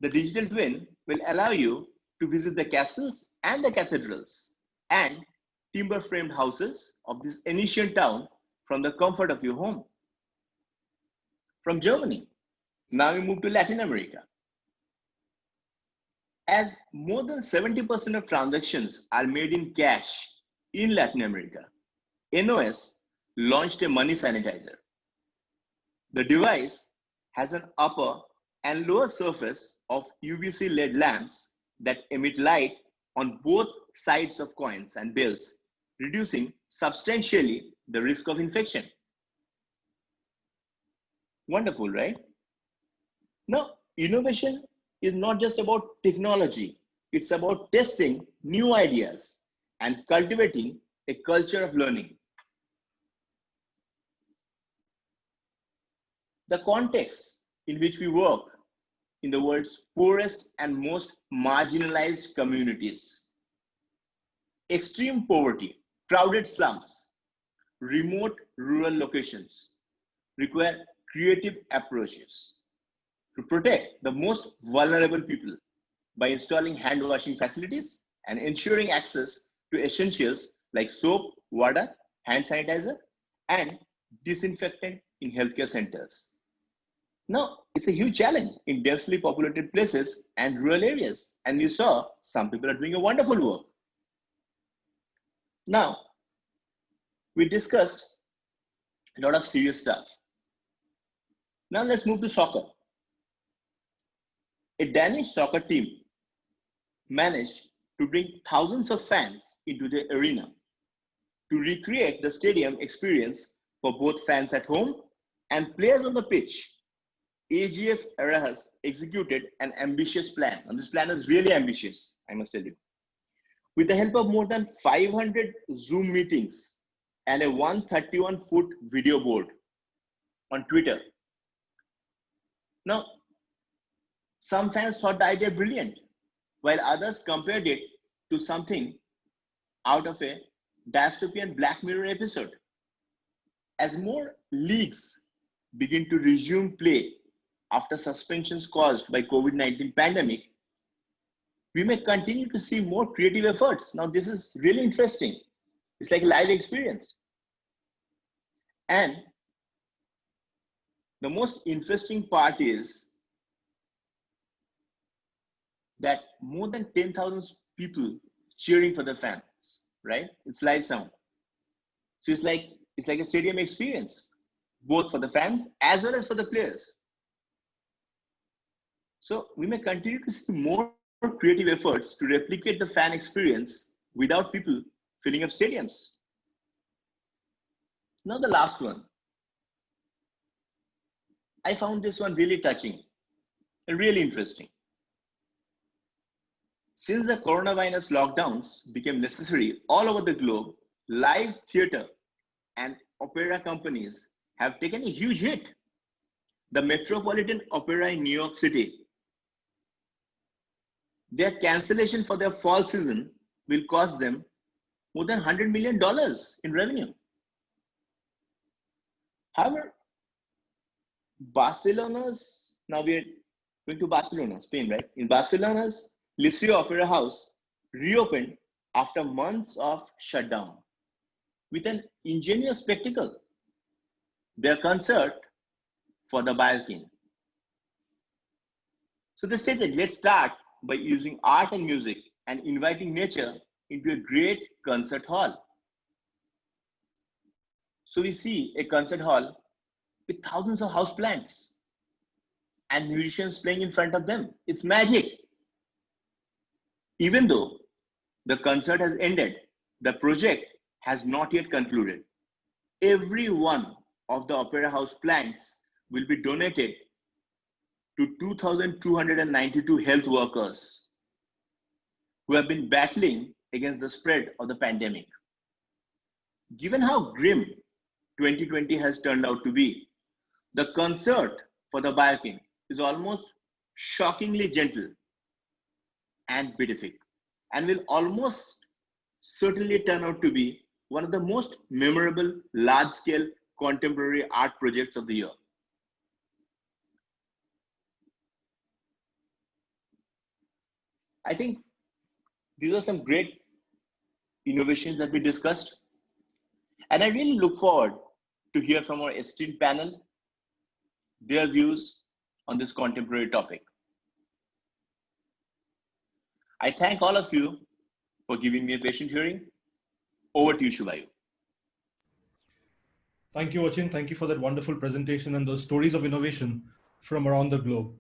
The digital twin will allow you to visit the castles and the cathedrals and timber-framed houses of this ancient town from the comfort of your home. From Germany, now we move to Latin America. As more than 70% of transactions are made in cash in Latin America, NOS launched a money sanitizer. The device has an upper and lower surface of UVC LED lamps that emit light on both sides of coins and bills, reducing substantially the risk of infection. Wonderful, right? Now, innovation is not just about technology. It's about testing new ideas and cultivating a culture of learning. The context in which we work in the world's poorest and most marginalized communities, extreme poverty, crowded slums, remote rural locations require creative approaches to protect the most vulnerable people by installing hand washing facilities and ensuring access to essentials like soap, water, hand sanitizer, and disinfectant in healthcare centers. Now, it's a huge challenge in densely populated places and rural areas. And you saw some people are doing a wonderful work. Now, we discussed a lot of serious stuff. Now let's move to soccer. A Danish soccer team managed to bring thousands of fans into the arena to recreate the stadium experience for both fans at home and players on the pitch. AGF Arahas executed an ambitious plan, and this plan is really ambitious, I must tell you. With the help of more than 500 Zoom meetings and a 131-foot video board on Twitter. Now, some fans thought the idea brilliant, while others compared it to something out of a dystopian Black Mirror episode. As more leagues begin to resume play after suspensions caused by COVID-19 pandemic, we may continue to see more creative efforts. Now, this is really interesting. It's like a live experience. And the most interesting part is that more than 10,000 people cheering for the fans, right? It's live sound. So it's like a stadium experience, both for the fans as well as for the players. So we may continue to see more creative efforts to replicate the fan experience without people filling up stadiums. Now the last one. I found this one really touching and really interesting. Since the coronavirus lockdowns became necessary all over the globe, live theater and opera companies have taken a huge hit. The Metropolitan Opera in New York City, their cancellation for their fall season will cost them more than $100 million in revenue. However, Barcelona's, now we are going to Barcelona, Spain, right? In Barcelona's Liceo Opera House reopened after months of shutdown with an ingenious spectacle, their concert for the balcony. So they stated, let's start by using art and music and inviting nature into a great concert hall. So we see a concert hall with thousands of houseplants and musicians playing in front of them. It's magic. Even though the concert has ended, the project has not yet concluded. Every one of the opera house plants will be donated to 2,292 health workers who have been battling against the spread of the pandemic. Given how grim 2020 has turned out to be, the concert for the balcony is almost shockingly gentle and beatific, and will almost certainly turn out to be one of the most memorable large-scale contemporary art projects of the year. I think these are some great innovations that we discussed, and I really look forward to hear from our esteemed panel their views on this contemporary topic. I thank all of you for giving me a patient hearing. Over to you, Shubhayu. Thank you, Ochin. Thank you for that wonderful presentation and those stories of innovation from around the globe.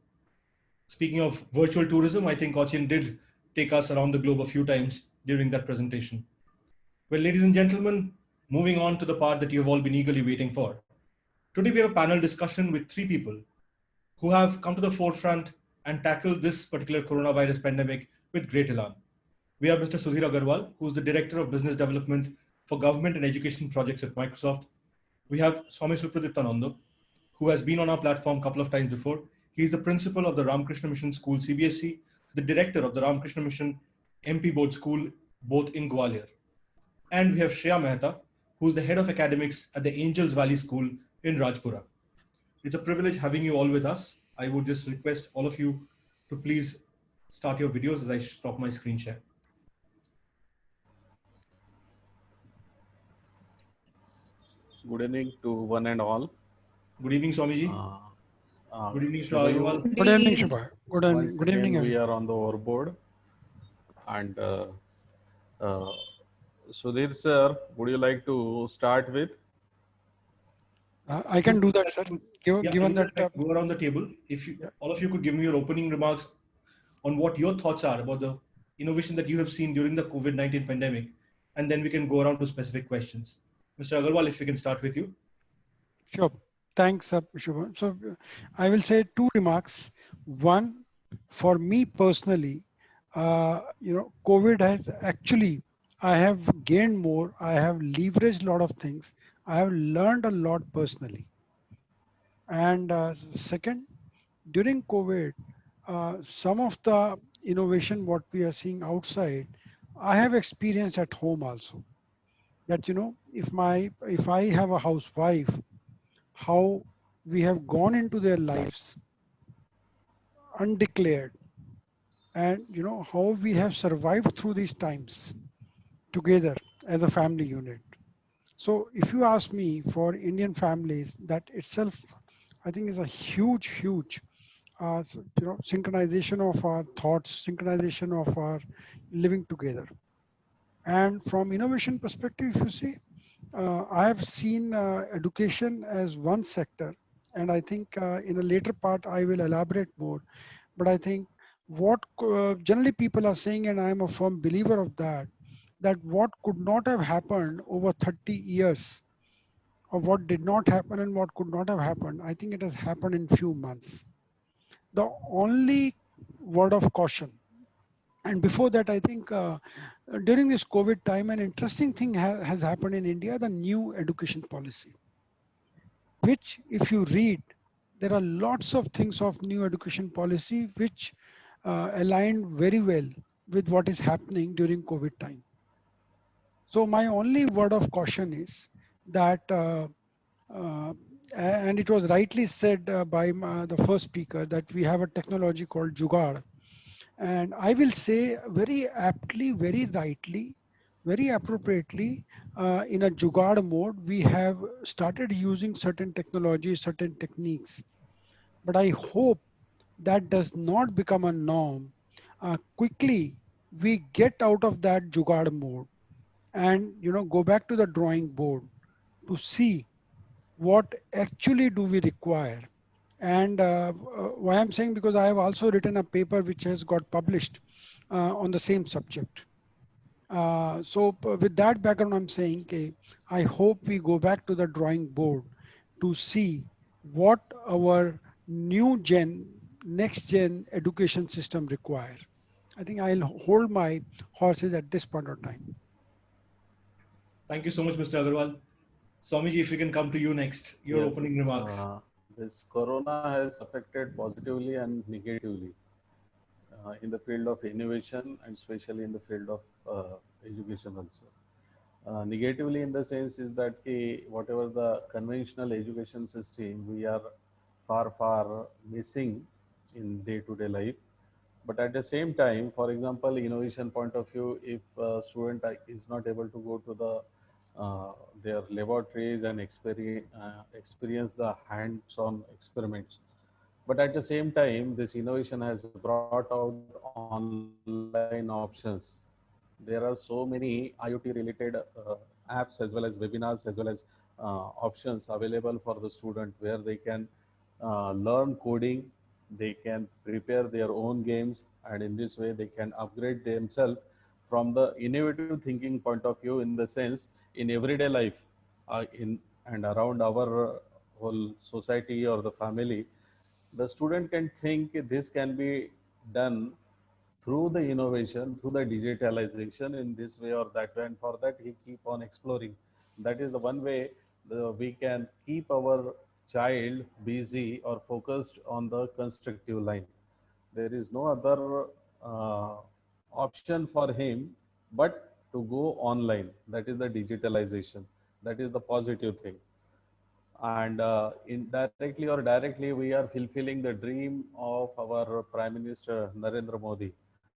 Speaking of virtual tourism, I think Ochin did take us around the globe a few times during that presentation. Well, ladies and gentlemen, moving on to the part that you have all been eagerly waiting for. Today we have a panel discussion with three people who have come to the forefront and tackled this particular coronavirus pandemic with great elan. We have Mr. Sudhir Aggarwal, who is the Director of Business Development for Government and Education Projects at Microsoft. We have Swami Supradiptananda, who has been on our platform a couple of times before. He is the Principal of the Ramakrishna Mission School CBSE, the Director of the Ramakrishna Mission MP Board School, both in Gwalior. And we have Shreya Mehta, who is the Head of Academics at the Angels Valley School in Rajpura. It's a privilege having you all with us. I would just request all of you to please start your videos as I stop my screen share. Good evening to one and all. Good evening, Swamiji. Good evening, Mr. Aggarwal. Good evening, Shubha. Good Once evening, again, we everyone. are on the overboard. And Sudhir sir, would you like to start with? I can do that, sir. Given that go around the table, if you, all of you could give me your opening remarks on what your thoughts are about the innovation that you have seen during the COVID-19 pandemic, and then we can go around to specific questions. Mr. Aggarwal, if we can start with you. Sure. Thanks, Shubha. So I will say two remarks. One, for me personally, COVID has actually, I have gained more. I have leveraged a lot of things. I have learned a lot personally. And second, during COVID, some of the innovation what we are seeing outside, I have experienced at home also. That if I have a housewife, how we have gone into their lives undeclared, and how we have survived through these times together as a family unit. So if you ask me, for Indian families, that itself I think is a huge synchronization of our thoughts, synchronization of our living together. And from innovation perspective, if you see, I have seen education as one sector, and I think in a later part I will elaborate more. But I think what generally people are saying, and I am a firm believer of that, that what could not have happened over 30 years, or what did not happen and what could not have happened, I think it has happened in few months. The only word of caution, and before that, I think during this COVID time, an interesting thing has happened in India, the new education policy, which if you read, there are lots of things of new education policy which align very well with what is happening during COVID time. So my only word of caution is that, and it was rightly said by the first speaker, that we have a technology called Jugaad. And I will say very aptly, very rightly, very appropriately, in a Jugaad mode, we have started using certain technologies, certain techniques. But I hope that does not become a norm. Quickly, we get out of that Jugaad mode and go back to the drawing board to see what actually do we require. And why I'm saying, because I have also written a paper which has got published on the same subject. So with that background, I'm saying, okay, I hope we go back to the drawing board to see what our next gen education system require. I think I'll hold my horses at this point of time. Thank you so much, Mr. Aggarwal. Swamiji, if we can come to you next, your Yes, opening remarks. This corona has affected positively and negatively in the field of innovation, and especially in the field of education also. Negatively in the sense is that whatever the conventional education system, we are far missing in day-to-day life. But at the same time, for example, innovation point of view, if a student is not able to go to the their laboratories and experience the hands-on experiments. But at the same time, this innovation has brought out online options. There are so many IoT-related apps as well as webinars as well as options available for the student, where they can learn coding, they can prepare their own games, and in this way they can upgrade themselves from the innovative thinking point of view, in the sense in everyday life, in and around our whole society or the family. The student can think this can be done through the innovation, through the digitalization, in this way or that way, and for that he keep on exploring. That is the one way we can keep our child busy or focused on the constructive line. There is no other option for him but to go online. That is the digitalization. That is the positive thing. And indirectly or directly, we are fulfilling the dream of our Prime Minister Narendra Modi.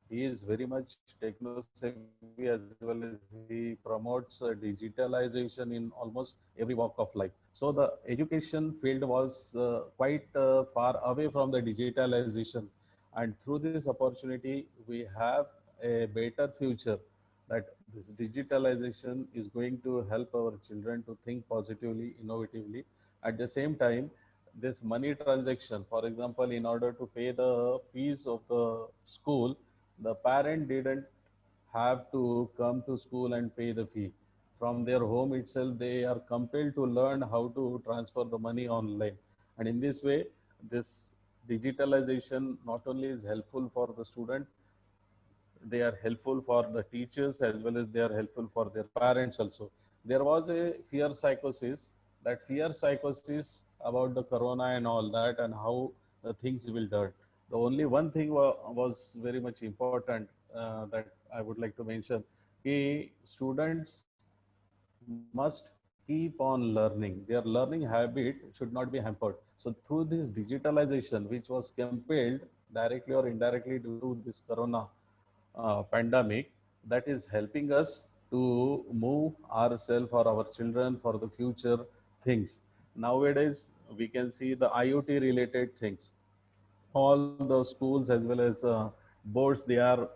He is very much techno-savvy, as well as he promotes digitalization in almost every walk of life. So the education field was quite far away from the digitalization, and through this opportunity, we have a better future, that this digitalization is going to help our children to think positively, innovatively. At the same time, this money transaction, for example, in order to pay the fees of the school, the parent didn't have to come to school and pay the fee. From their home itself, they are compelled to learn how to transfer the money online. And in this way, this digitalization not only is helpful for the student, they are helpful for the teachers, as well as they are helpful for their parents also. There was a fear psychosis, that fear psychosis about the corona and all that, and how the things will done. The only one thing was very much important, that I would like to mention. Students must keep on learning. Their learning habit should not be hampered. So through this digitalization, which was compelled directly or indirectly due to this corona pandemic, that is helping us to move ourselves or our children for the future things. Nowadays, we can see the IoT related things. All the schools as well as boards, they are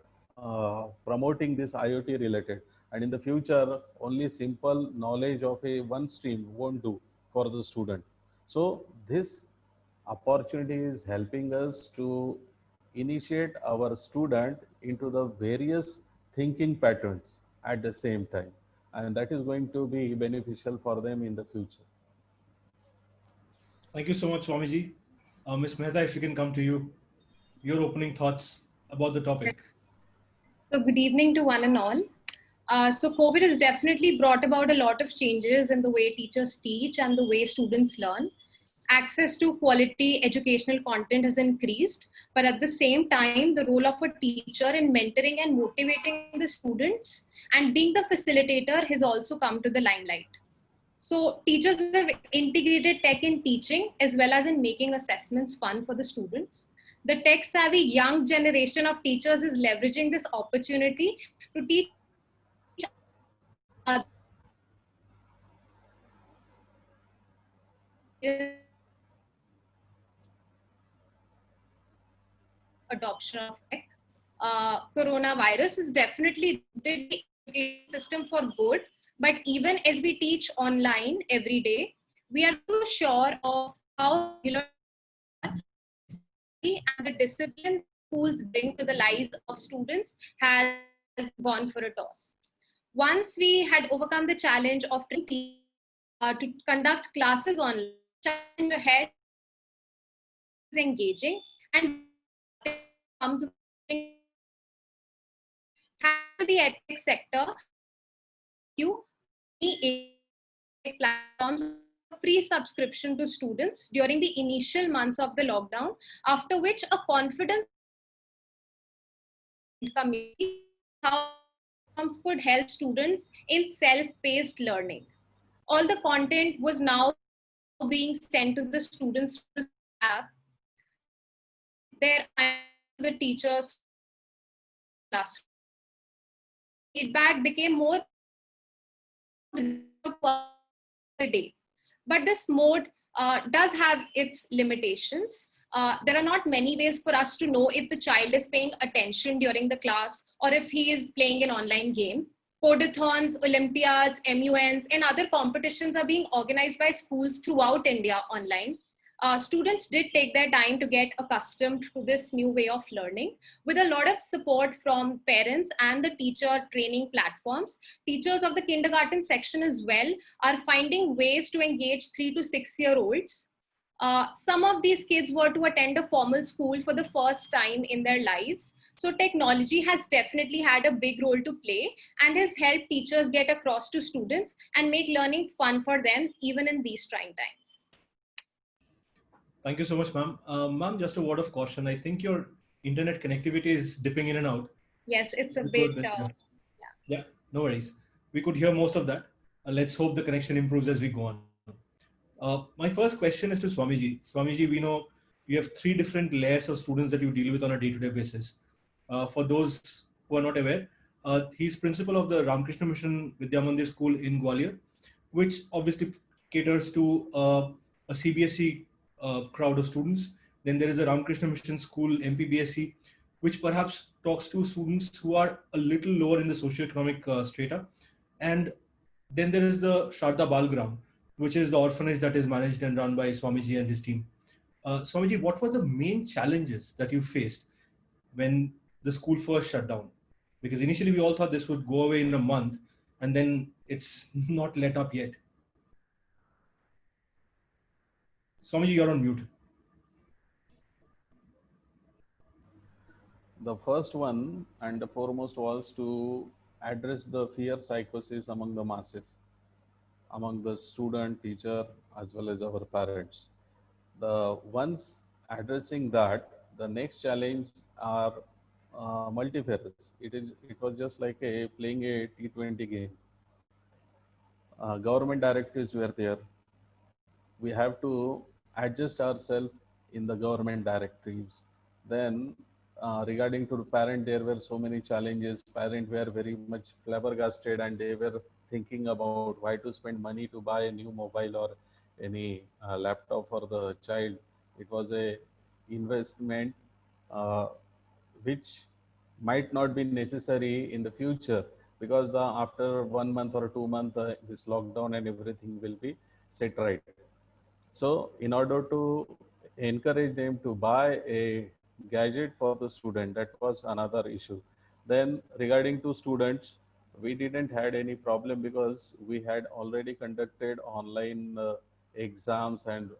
promoting this IoT related. And in the future, only simple knowledge of a one stream won't do for the student. So this opportunity is helping us to initiate our student into the various thinking patterns at the same time. And that is going to be beneficial for them in the future. Thank you so much, Swamiji. Ms. Mehta, if you can come to you, your opening thoughts about the topic. So good evening to one and all. So COVID has definitely brought about a lot of changes in the way teachers teach and the way students learn. Access to quality educational content has increased, but at the same time, the role of a teacher in mentoring and motivating the students and being the facilitator has also come to the limelight. So teachers have integrated tech in teaching as well as in making assessments fun for the students. The tech-savvy young generation of teachers is leveraging this opportunity to teach adoption of tech. Coronavirus is definitely the education system for good, but even as we teach online every day, we are not sure of how regular and the discipline schools bring to the lives of students has gone for a toss. Once we had overcome the challenge of to conduct classes online, challenge ahead is engaging and comes the edtech sector you platforms free subscription to students during the initial months of the lockdown, after which a confidence community could help students in self-paced learning. All the content was now being sent to the students through this app. There the teachers classroom. Feedback became more a day. But this mode does have its limitations. There are not many ways for us to know if the child is paying attention during the class or if he is playing an online game. Codathons, Olympiads, MUNs, and other competitions are being organized by schools throughout India online. Students did take their time to get accustomed to this new way of learning. With a lot of support from parents and the teacher training platforms, teachers of the kindergarten section as well are finding ways to engage 3 to 6-year-olds. Some of these kids were to attend a formal school for the first time in their lives. So technology has definitely had a big role to play and has helped teachers get across to students and make learning fun for them even in these trying times. Thank you so much, ma'am. Ma'am, just a word of caution. I think your internet connectivity is dipping in and out. Yes, it's a bit. Yeah, no worries. We could hear most of that. Let's hope the connection improves as we go on. My first question is to Swamiji. Swamiji, we know you have three different layers of students that you deal with on a day-to-day basis. For those who are not aware, he's principal of the Ramakrishna Mission Vidya Mandir School in Gwalior, which obviously caters to a CBSE crowd of students. Then there is the Ramakrishna Mission School MPBSE, which perhaps talks to students who are a little lower in the socioeconomic strata. And then there is the Sharda Balgram, which is the orphanage that is managed and run by Swamiji and his team. Swamiji, what were the main challenges that you faced when the school first shut down? Because initially we all thought this would go away in a month, and then it's not let up yet. Swamiji, you're on mute. The first one and the foremost was to address the fear psychosis among the masses, among the student, teacher, as well as our parents. The once addressing that, the next challenge are multifarious. It was just like playing a T20 game. Government directives were there. We have to adjust ourselves in the government directives. Then regarding to the parent, there were so many challenges. Parents were very much flabbergasted and they were thinking about why to spend money to buy a new mobile or any laptop for the child. It was a investment which might not be necessary in the future, because after 1 month or 2 months, this lockdown and everything will be set right. So in order to encourage them to buy a gadget for the student, that was another issue. Then regarding to students, we didn't had any problem because we had already conducted online exams and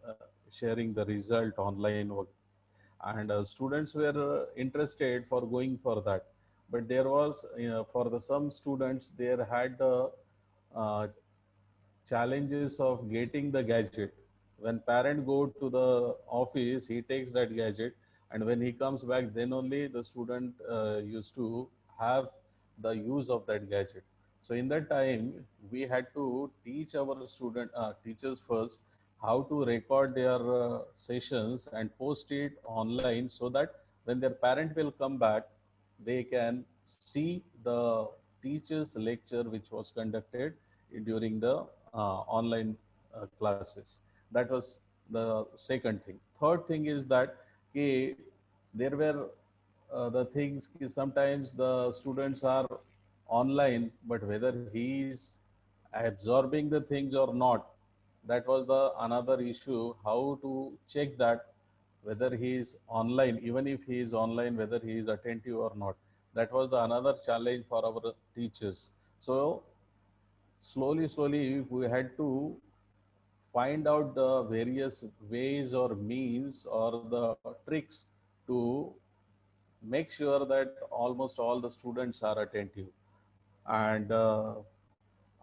sharing the result online work. And students were interested for going for that. But there was, for the some students, there had uh, challenges of getting the gadget. When parent go to the office, he takes that gadget, and when he comes back, then only the student used to have the use of that gadget. So in that time, we had to teach our student teachers first how to record their sessions and post it online, so that when their parent will come back, they can see the teacher's lecture which was conducted during the online classes. That was the second thing. Third thing is that there were the things sometimes the students are online, but whether he is absorbing the things or not, that was the another issue. How to check that whether he is online, even if he is online, whether he is attentive or not. That was the another challenge for our teachers. So slowly we had to find out the various ways or means or the tricks to make sure that almost all the students are attentive. And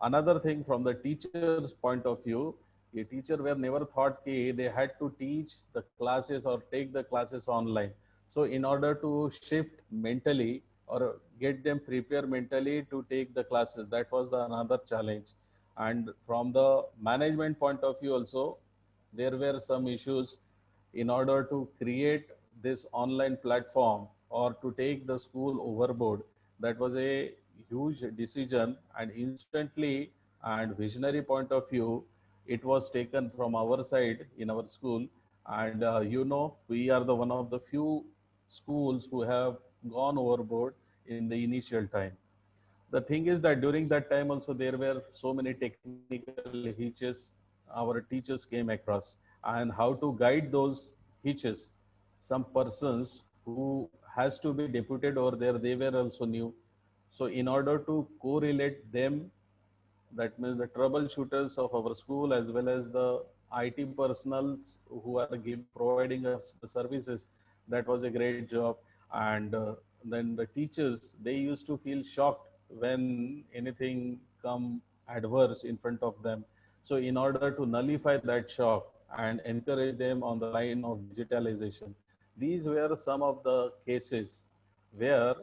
another thing from the teacher's point of view, a teacher were never thought they had to teach the classes or take the classes online. So in order to shift mentally or get them prepared mentally to take the classes, that was the another challenge. And from the management point of view also, there were some issues in order to create this online platform or to take the school overboard. That was a huge decision, and instantly and visionary point of view, it was taken from our side in our school. And we are the one of the few schools who have gone overboard in the initial time. The thing is that during that time also there were so many technical hitches our teachers came across, and how to guide those hitches. Some persons who has to be deputed over there, they were also new. So in order to correlate them, that means the troubleshooters of our school as well as the IT personals who are providing us the services, that was a great job. And then the teachers, they used to feel shocked when anything come adverse in front of them. So in order to nullify that shock and encourage them on the line of digitalization, these were some of the cases where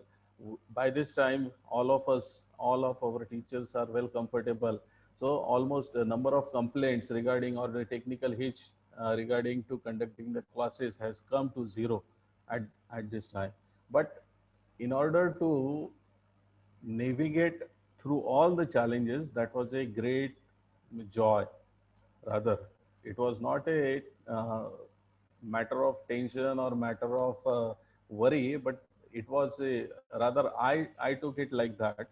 by this time all of us, all of our teachers are well comfortable. So almost a number of complaints regarding or the technical hitch regarding to conducting the classes has come to zero at this time. But in order to navigate through all the challenges, that was a great joy. Rather, it was not a matter of tension or matter of worry, but it was a rather I took it like that.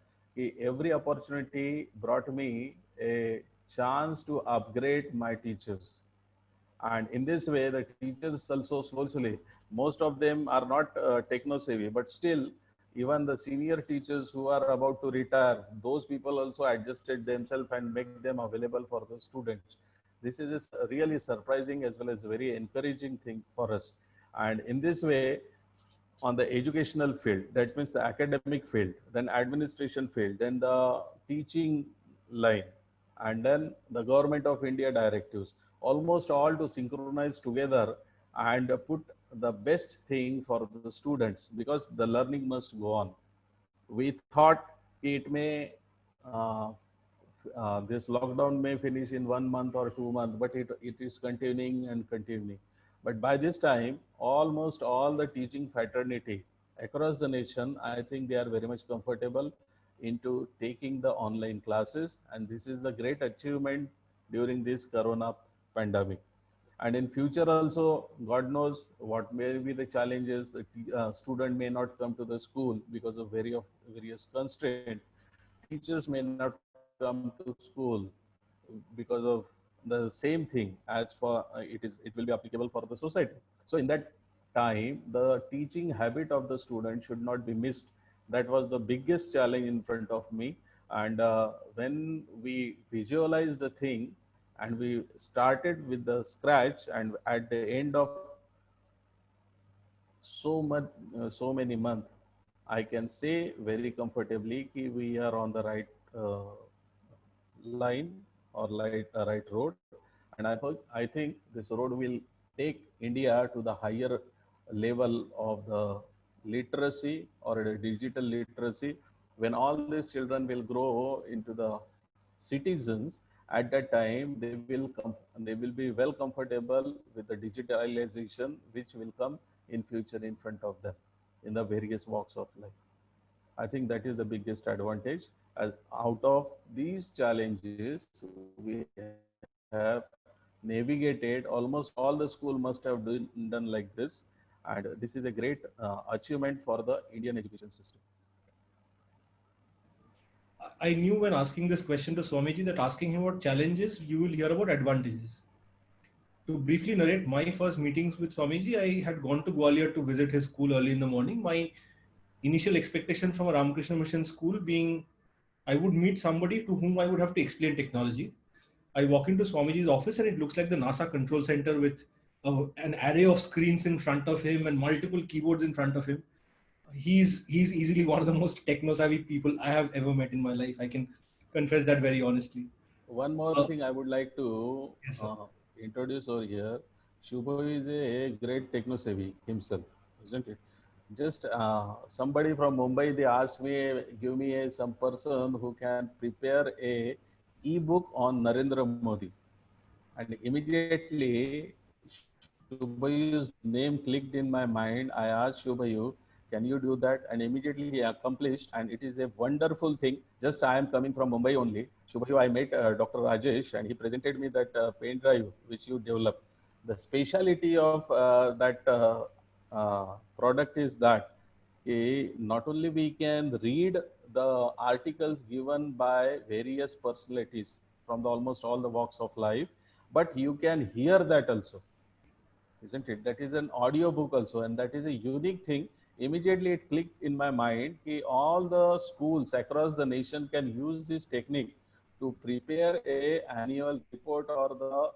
Every opportunity brought me a chance to upgrade my teachers, and in this way the teachers also slowly, most of them are not techno savvy, but still even the senior teachers who are about to retire, those people also adjusted themselves and make them available for the students. This is a really surprising as well as very encouraging thing for us. And in this way, on the educational field, that means the academic field, then administration field, then the teaching line, and then the government of India directives, almost all to synchronize together and put the best thing for the students, because the learning must go on. We thought it may this lockdown may finish in 1 month or 2 months, but it is continuing and continuing. But by this time, almost all the teaching fraternity across the nation, I think they are very much comfortable into taking the online classes. And this is the great achievement during this Corona pandemic. And in future also, God knows what may be the challenges. The student may not come to the school because of various constraints. Teachers may not come to school because of the same thing as for it will be applicable for the society. So in that time, the teaching habit of the student should not be missed. That was the biggest challenge in front of me. And when we visualize the thing and we started with the scratch, and at the end of so many months, I can say very comfortably that we are on the right line or right road. And I think this road will take India to the higher level of the literacy or the digital literacy. When all these children will grow into the citizens, at that time they will be well comfortable with the digitalization which will come in future in front of them in the various walks of life. I think that is the biggest advantage. As out of these challenges, we have navigated. Almost all the school must have done like this, and this is a great achievement for the Indian education system. I knew when asking this question to Swamiji that asking him about challenges, you will hear about advantages. To briefly narrate my first meetings with Swamiji, I had gone to Gwalior to visit his school early in the morning. My initial expectation from a Ramakrishna Mission school being I would meet somebody to whom I would have to explain technology. I walk into Swamiji's office and it looks like the NASA control center with an array of screens in front of him and multiple keyboards in front of him. He's easily one of the most techno-savvy people I have ever met in my life. I can confess that very honestly. One more thing I would like to Yes, introduce over here. Shubha is a great techno savvy himself, isn't it? Just somebody from Mumbai, they asked me, give me some person who can prepare a ebook on Narendra Modi. And immediately Shubhayu's name clicked in my mind. I asked Shubhayu, can you do that? And immediately he accomplished, and it is a wonderful thing. Just I am coming from Mumbai only. Shubhayu, I met Dr. Rajesh, and he presented me that pen drive which you developed. The speciality of that product is that not only we can read the articles given by various personalities from almost all the walks of life, but you can hear that also, isn't it? That is an audio book also, and that is a unique thing. Immediately it clicked in my mind that all the schools across the nation can use this technique to prepare a annual report or the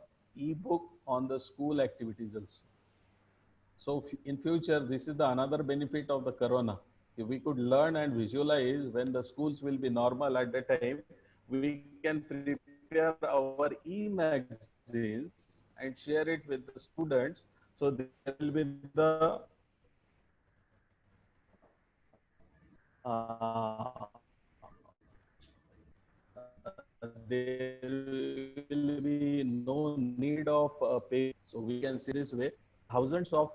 ebook on the school activities also. So in future, this is the another benefit of the corona. If we could learn and visualize when the schools will be normal at that time, we can prepare our e-magazines and share it with the students. So there will be the there will be no need of pay. So we can see this way, thousands of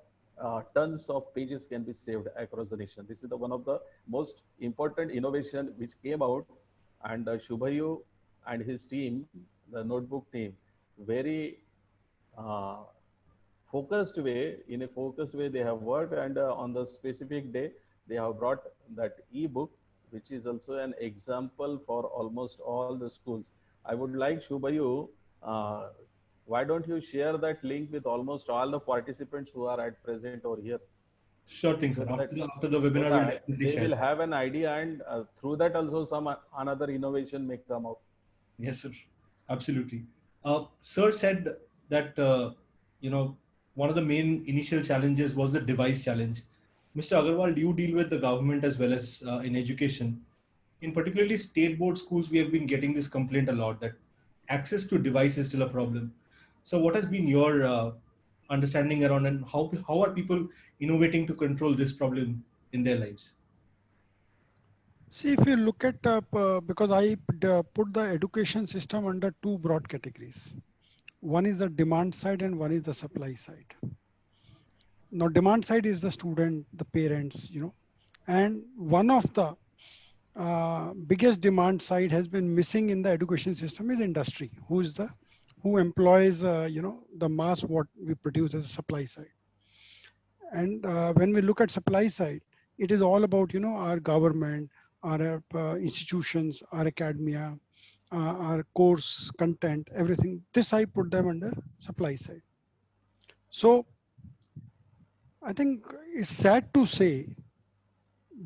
tons of pages can be saved across the nation. This is the one of the most important innovation which came out, and Shubhayu and his team, the notebook team, very uh, focused way, in a focused way they have worked, and on the specific day they have brought that e-book, which is also an example for almost all the schools. I would like Shubhayu, uh, why don't you share that link with almost all the participants who are at present over here, Sure thing, so sir. that, After the so webinar, we'll that definitely they share will that. have an idea, and through that also some another innovation may come out. Yes, sir. Absolutely. Sir said that, you know, one of the main initial challenges was the device challenge. Mr. Aggarwal, do you deal with the government as well as in education? In particularly state board schools, we have been getting this complaint a lot that access to device is still a problem. So what has been your understanding around, and how are people innovating to control this problem in their lives? See, if you look at, because I put the education system under two broad categories. One is the demand side and one is the supply side. Now, demand side is the student, the parents, and one of the biggest demand side has been missing in the education system is industry, who employs, the mass what we produce as a supply side. And when we look at supply side, it is all about, our government, our institutions, our academia, our course content, everything. This I put them under supply side. So I think it's sad to say,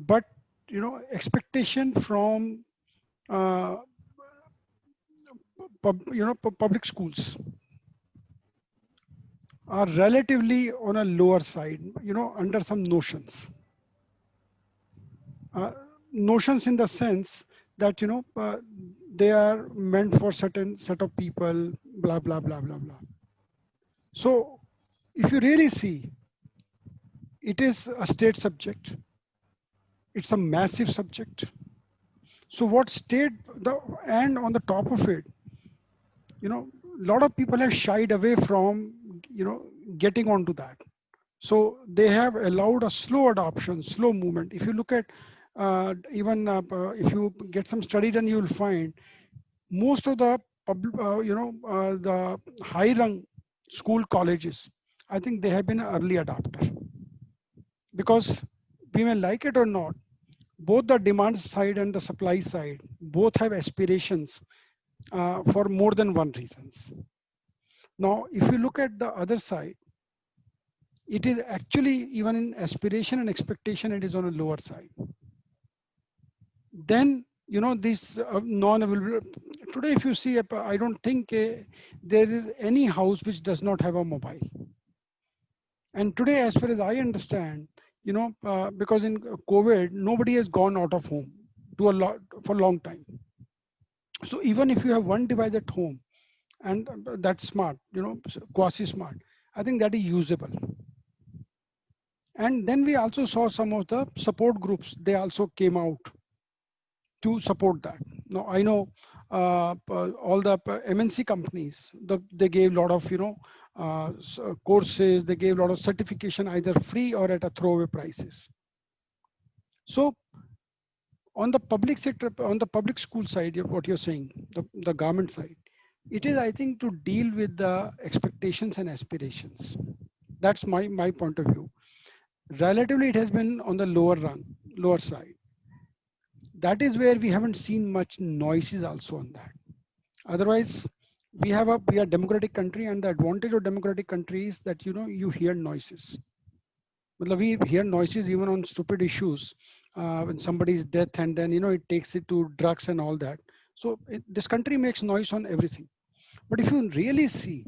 but expectation from uh, public schools are relatively on a lower side, under some notions. Notions in the sense that they are meant for certain set of people, blah blah blah blah blah. So if you really see, it is a state subject, it's a massive subject. So what state, and on the top of it, a lot of people have shied away from getting onto that. So they have allowed a slow adoption, slow movement. If you look at even if you get some study done, you will find most of the the high rung school colleges, I think they have been an early adopter, because we may like it or not, both the demand side and the supply side both have aspirations for more than one reasons. Now, if you look at the other side, it is actually even in aspiration and expectation, it is on a lower side. Then, this non-available, today if you see, I don't think there is any house which does not have a mobile. And today, as far as I understand, because in COVID, nobody has gone out of home for a long time. So even if you have one device at home, and that's smart, quasi smart, I think that is usable. And then we also saw some of the support groups, they also came out to support that. Now, I know all the MNC companies, they gave a lot of, courses, they gave a lot of certification, either free or at a throwaway prices. So on the public sector, on the public school side, what you're saying, the government side, it is, I think, to deal with the expectations and aspirations. That's my point of view. Relatively, it has been on the lower side. That is where we haven't seen much noises also on that. Otherwise, we are a democratic country, and the advantage of democratic country is that you hear noises. We hear noises even on stupid issues, when somebody's death, and then it takes it to drugs and all that. So this country makes noise on everything. But if you really see,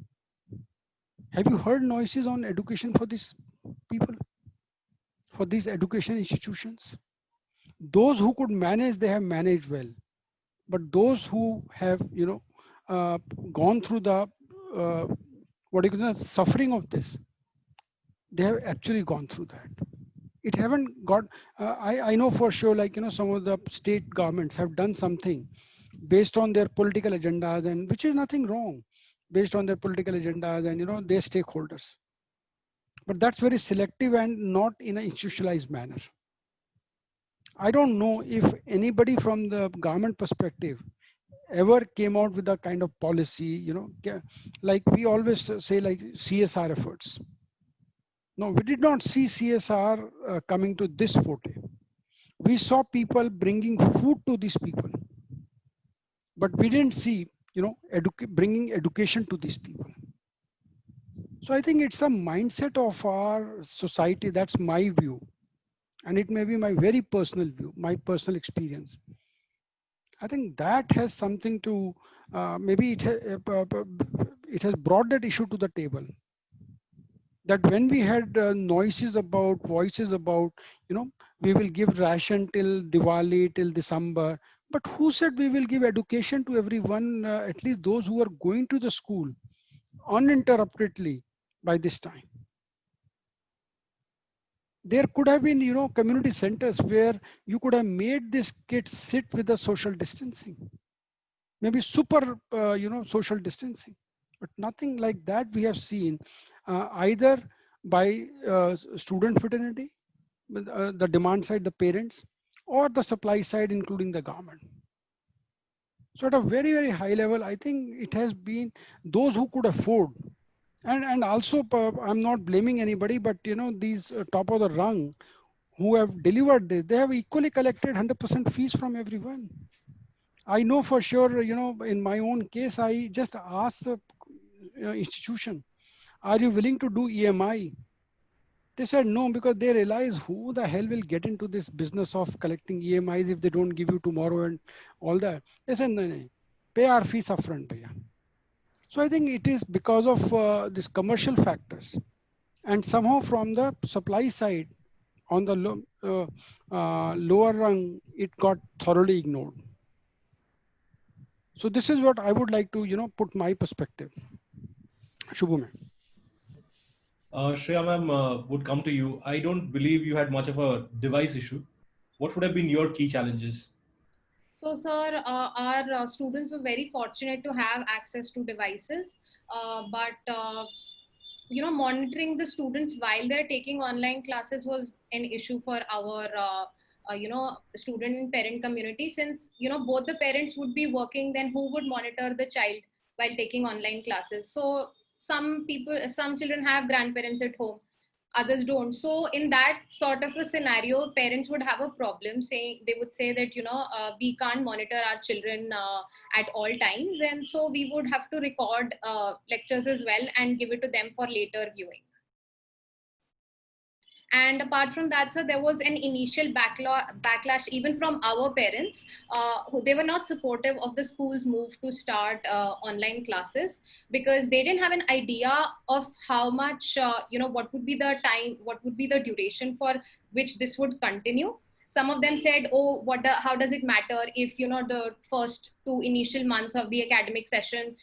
have you heard noises on education for these people, for these education institutions? Those who could manage, they have managed well. But those who have, gone through the suffering of this, they have actually gone through that. It haven't got. I know for sure, like some of the state governments have done something based on their political agendas, and which is nothing wrong, based on their political agendas and their stakeholders. But that's very selective and not in an institutionalized manner. I don't know if anybody from the government perspective ever came out with a kind of policy, like we always say, like CSR efforts. No, we did not see CSR coming to this forte. We saw people bringing food to these people, but we didn't see, bringing education to these people. So I think it's a mindset of our society. That's my view. And it may be my very personal view, my personal experience. I think that has something to, maybe it has brought that issue to the table. That when we had voices about, we will give ration till Diwali, till December. But who said we will give education to everyone, at least those who are going to the school uninterruptedly by this time? There could have been, community centers where you could have made these kids sit with the social distancing, maybe super, social distancing, but nothing like that we have seen, either by student fraternity, the demand side, the parents, or the supply side, including the government. So at a very, very high level, I think it has been those who could afford. And also, I'm not blaming anybody, but these top of the rung who have delivered this, they have equally collected 100% fees from everyone. I know for sure, in my own case, I just asked the institution, are you willing to do EMI? They said no, because they realize who the hell will get into this business of collecting EMIs if they don't give you tomorrow and all that. They said, no, pay our fees upfront. So I think it is because of these commercial factors, and somehow from the supply side, on the lower rung, it got thoroughly ignored. So this is what I would like to put my perspective. Shubhu ma'am. Shreya ma'am, would come to you. I don't believe you had much of a device issue. What would have been your key challenges? So, sir, our students were very fortunate to have access to devices, but monitoring the students while they're taking online classes was an issue for our student and parent community, since both the parents would be working. Then who would monitor the child while taking online classes? So some children have grandparents at home, others don't. So in that sort of a scenario, parents would have a problem, saying they would say that we can't monitor our children at all times, and so we would have to record lectures as well and give it to them for later viewing. And apart from that, sir, there was an initial backlash even from our parents. They were not supportive of the school's move to start online classes, because they didn't have an idea of how much, what would be the time, what would be the duration for which this would continue. Some of them said, oh, how does it matter if, the first 2 initial months of the academic session,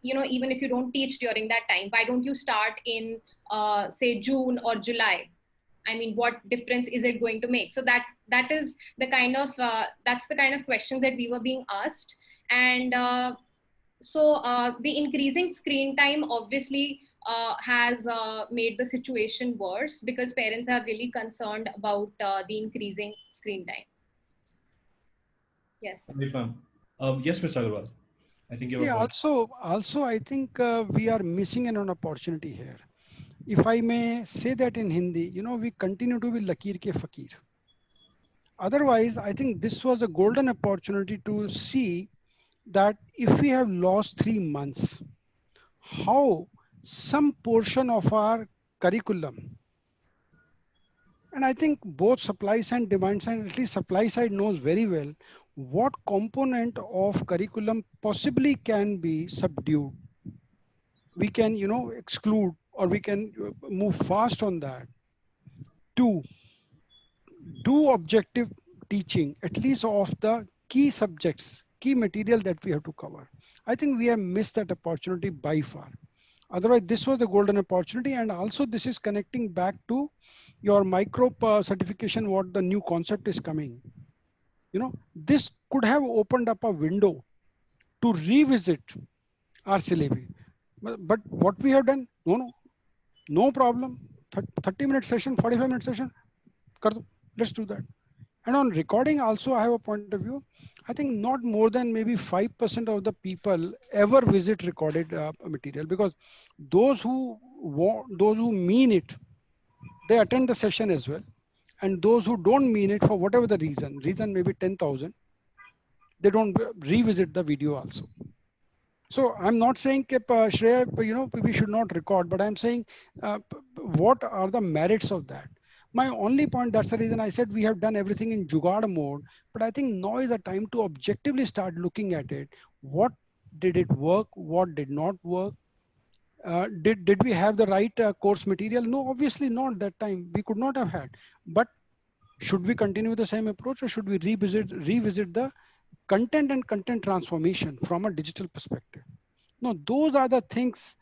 even if you don't teach during that time, why don't you start in, say, June or July? I mean, what difference is it going to make? So that is the kind of, that's the kind of questions that we were being asked. And so the increasing screen time obviously has made the situation worse, because parents are really concerned about the increasing screen time. Yes. Yes, Mr. Aggarwal. I think you're also, I think we are missing an opportunity here. If I may say that in Hindi, we continue to be lakir ke fakir. Otherwise, I think this was a golden opportunity to see that if we have lost 3 months, how some portion of our curriculum, and I think both supply side and demand side, at least supply side knows very well what component of curriculum possibly can be subdued. We can, exclude, or we can move fast on that to do objective teaching, at least of the key subjects, key material that we have to cover. I think we have missed that opportunity by far. Otherwise, this was a golden opportunity. And also this is connecting back to your micro certification, what the new concept is coming. This could have opened up a window to revisit our syllabi. But what we have done, no problem. 30-minute session, 45-minute session, let's do that. And on recording also, I have a point of view. I think not more than maybe 5% of the people ever visit recorded material, because those who mean it, they attend the session as well. And those who don't mean it for whatever the reason maybe 10,000, they don't revisit the video also. So I'm not saying, Shreya, we should not record, but I'm saying, what are the merits of that? My only point, that's the reason I said we have done everything in Jugaad mode, but I think now is the time to objectively start looking at it. What did it work? What did not work? Did we have the right course material? No, obviously not that time. We could not have had. But should we continue the same approach, or should we revisit the content and content transformation from a digital perspective? No, those are the things.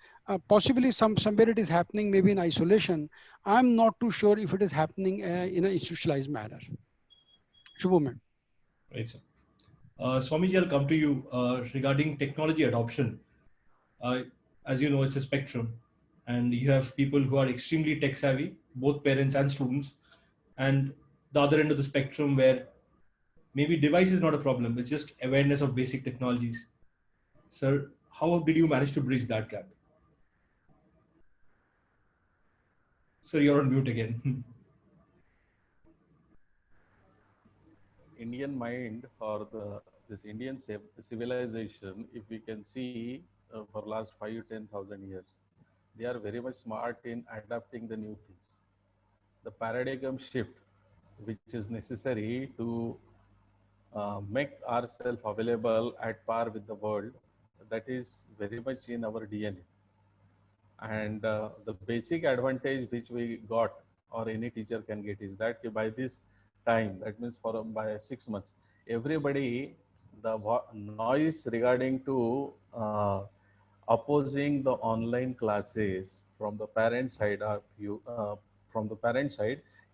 Possibly somewhere it is happening, maybe in isolation. I'm not too sure if it is happening in an institutionalized manner. Shubham. Right, sir. Swamiji, I'll come to you regarding technology adoption. As you know, it's a spectrum, and you have people who are extremely tech savvy, both parents and students, and the other end of the spectrum where maybe device is not a problem, it's just awareness of basic technologies. Sir, how did you manage to bridge that gap? Sir, you're on mute again. Indian mind, or this Indian civilization, if we can see for last 5,000-10,000 years, they are very much smart in adapting the new things. The paradigm shift, which is necessary to make ourselves available at par with the world, that is very much in our DNA. And the basic advantage which we got, or any teacher can get, is that by this time, that means by 6 months, everybody, the noise regarding to opposing the online classes from the parent side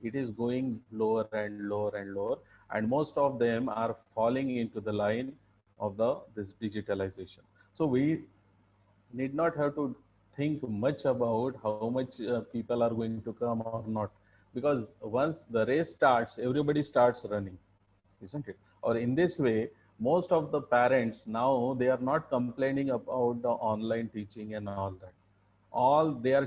it is going lower and lower and lower, and most of them are falling into the line of this digitalization. So we need not have to think much about how much people are going to come or not, because once the race starts, everybody starts running, isn't it? Or in this way, most of the parents now, they are not complaining about the online teaching and all that. All they are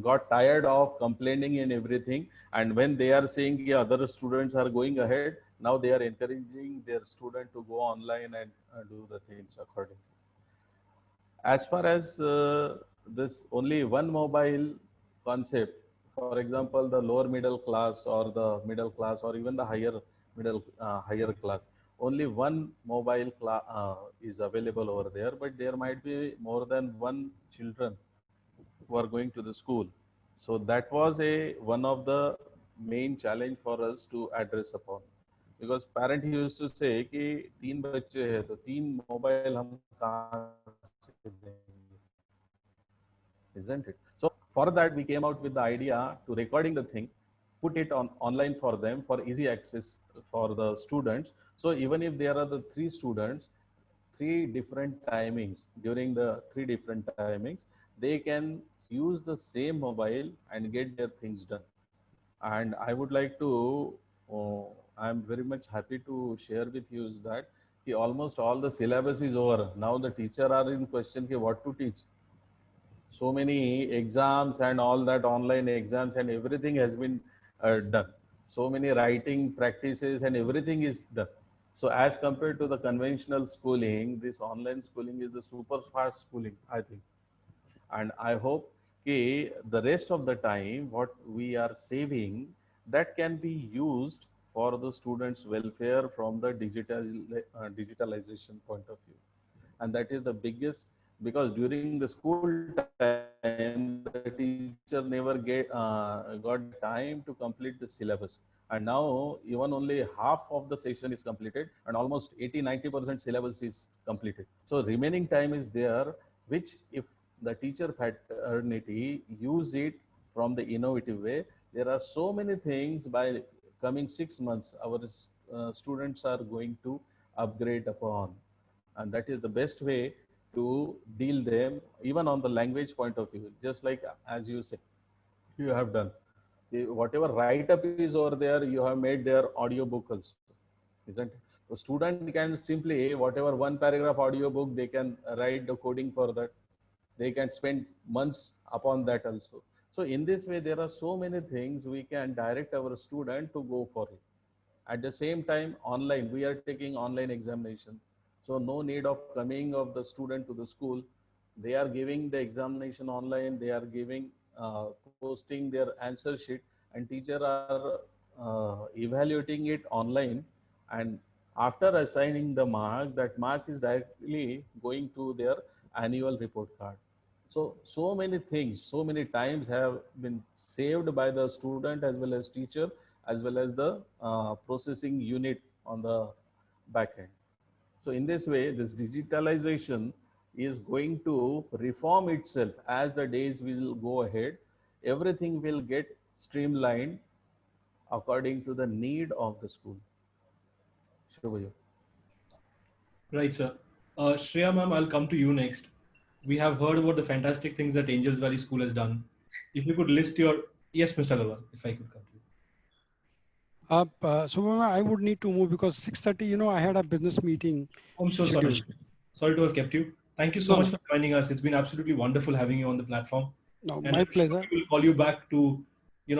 got tired of complaining and everything, and when they are seeing other students are going ahead, now they are encouraging their student to go online and do the things accordingly. As far as this only one mobile concept, for example, the lower middle class or the middle class or even the higher class, only one mobile is available over there, but there might be more than one children who are going to the school. So that was one of the main challenge for us to address upon, because parent used to say कि 3 बच्चे हैं तो 3 mobile हम कहाँ से देंगे, isn't it? So for that we came out with the idea to recording the thing, put it on online for them for easy access for the students. So even if there are the 3 students, 3 different timings, during the 3 different timings, they can use the same mobile and get their things done. And I would like to, I'm very much happy to share with you is that almost all the syllabus is over. Now the teacher are in question what to teach. So many exams and all that, online exams and everything has been done. So many writing practices and everything is done. So as compared to the conventional schooling, this online schooling is the super fast schooling, I think. And I hope the rest of the time, what we are saving, that can be used for the students' welfare from the digitalization point of view. And that is the biggest, because during the school time, the teacher never got time to complete the syllabus. And now even only half of the session is completed and almost 80-90% syllabus is completed. So remaining time is there, which if the teacher fraternity use it from the innovative way, there are so many things by coming 6 months, our students are going to upgrade upon. And that is the best way to deal them, even on the language point of view, just like as you say, you have done. Whatever write-up is over there, you have made their audio book also, isn't it? So student can simply, whatever one paragraph audio book, they can write the coding for that. They can spend months upon that also. So in this way, there are so many things we can direct our student to go for it. At the same time, online, we are taking online examination. So no need of coming of the student to the school. They are giving the examination online. They are giving, posting their answer sheet, and teacher are evaluating it online. And after assigning the mark, that mark is directly going to their annual report card. So many things, so many times have been saved by the student as well as teacher, as well as the processing unit on the back end. So in this way, this digitalization is going to reform itself as the days will go ahead. Everything will get streamlined according to the need of the school. Shubhayo. Right, sir. Shreya ma'am, I'll come to you next. We have heard about the fantastic things that Angels Valley School has done. If you could list your... Yes, Mr. Aggarwal, if I could come to you. So I would need to move because 6:30, I had a business meeting. I'm so sorry. Sorry to have kept you. Thank you so much for joining us. It's been absolutely wonderful having you on the platform. No, and my pleasure. We will call you back to,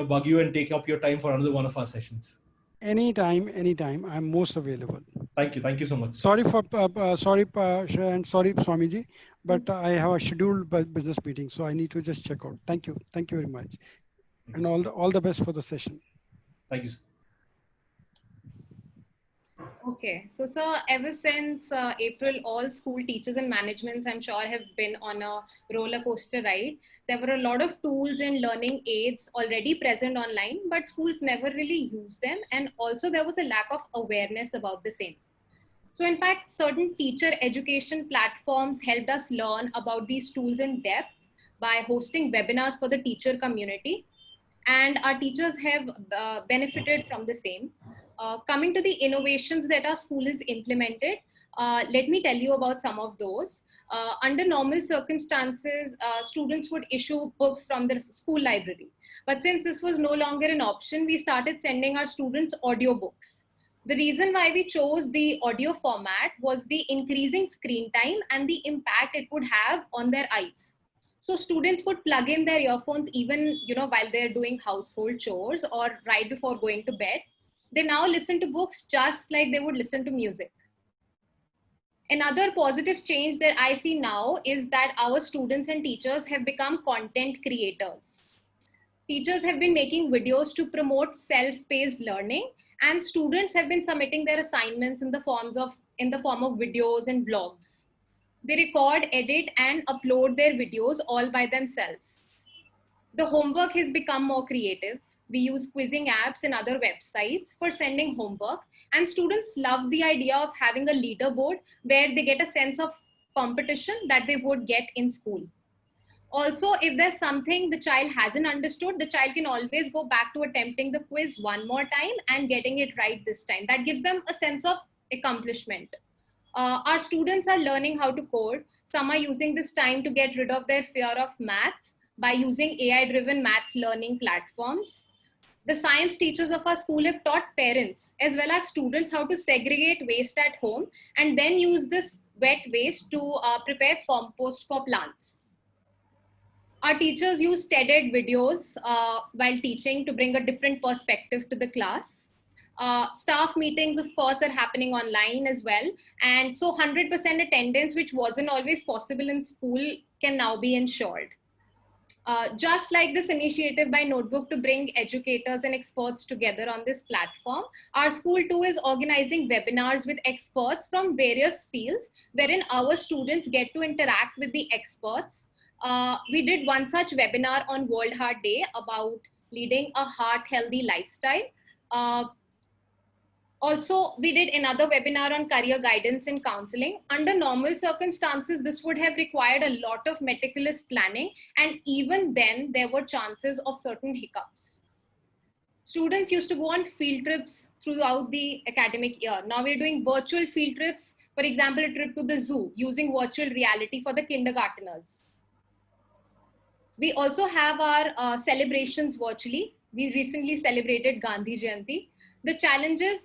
bug you and take up your time for another one of our sessions. Anytime. I'm most available. Thank you. Thank you so much. Sorry for Shreya, and sorry Swamiji, but I have a scheduled business meeting, so I need to just check out. Thank you very much, and all the best for the session. Thank you, sir. Okay, so sir, ever since April, all school teachers and managements, I'm sure, have been on a roller coaster ride. There were a lot of tools and learning aids already present online, but schools never really used them. And also there was a lack of awareness about the same. So in fact, certain teacher education platforms helped us learn about these tools in depth by hosting webinars for the teacher community. And our teachers have benefited from the same. Coming to the innovations that our school has implemented, let me tell you about some of those. Under normal circumstances, students would issue books from the school library. But since this was no longer an option, we started sending our students audiobooks. The reason why we chose the audio format was the increasing screen time and the impact it would have on their eyes. So students would plug in their earphones even while they're doing household chores or right before going to bed. They now listen to books just like they would listen to music. Another positive change that I see now is that our students and teachers have become content creators. Teachers have been making videos to promote self-paced learning, and students have been submitting their assignments in the form of videos and blogs. They record, edit, and upload their videos all by themselves. The homework has become more creative. We use quizzing apps and other websites for sending homework, and students love the idea of having a leaderboard where they get a sense of competition that they would get in school. Also, if there's something the child hasn't understood, the child can always go back to attempting the quiz one more time and getting it right this time. That gives them a sense of accomplishment. Our students are learning how to code. Some are using this time to get rid of their fear of maths by using AI-driven math learning platforms. The science teachers of our school have taught parents as well as students how to segregate waste at home and then use this wet waste to prepare compost for plants. Our teachers use TED-ed videos while teaching to bring a different perspective to the class. Staff meetings, of course, are happening online as well. And so 100% attendance, which wasn't always possible in school, can now be ensured. Just like this initiative by Notebook to bring educators and experts together on this platform, our school too is organizing webinars with experts from various fields, wherein our students get to interact with the experts. We did one such webinar on World Heart Day about leading a heart-healthy lifestyle. Also, we did another webinar on career guidance and counseling. Under normal circumstances, this would have required a lot of meticulous planning, and even then, there were chances of certain hiccups. Students used to go on field trips throughout the academic year. Now we're doing virtual field trips, For example, a trip to the zoo using virtual reality for the kindergarteners. We also have our celebrations virtually. We recently celebrated Gandhi Jayanti. The challenges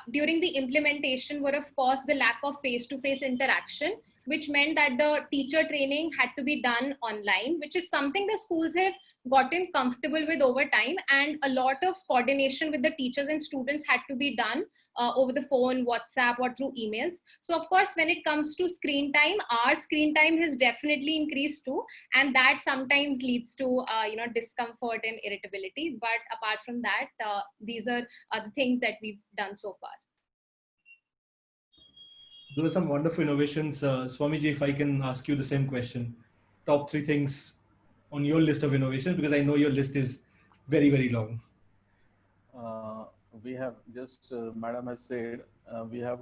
during the implementation were, of course, the lack of face-to-face interaction, which meant that the teacher training had to be done online, which is something the schools have gotten comfortable with over time. And a lot of coordination with the teachers and students had to be done over the phone, WhatsApp, or through emails. So, of course, when it comes to screen time, our screen time has definitely increased too. And that sometimes leads to, discomfort and irritability. But apart from that, these are the things that we've done so far. Those are some wonderful innovations. Swamiji, if I can ask you the same question, top 3 things on your list of innovations, because I know your list is very, very long. We have just, Madam has said, we have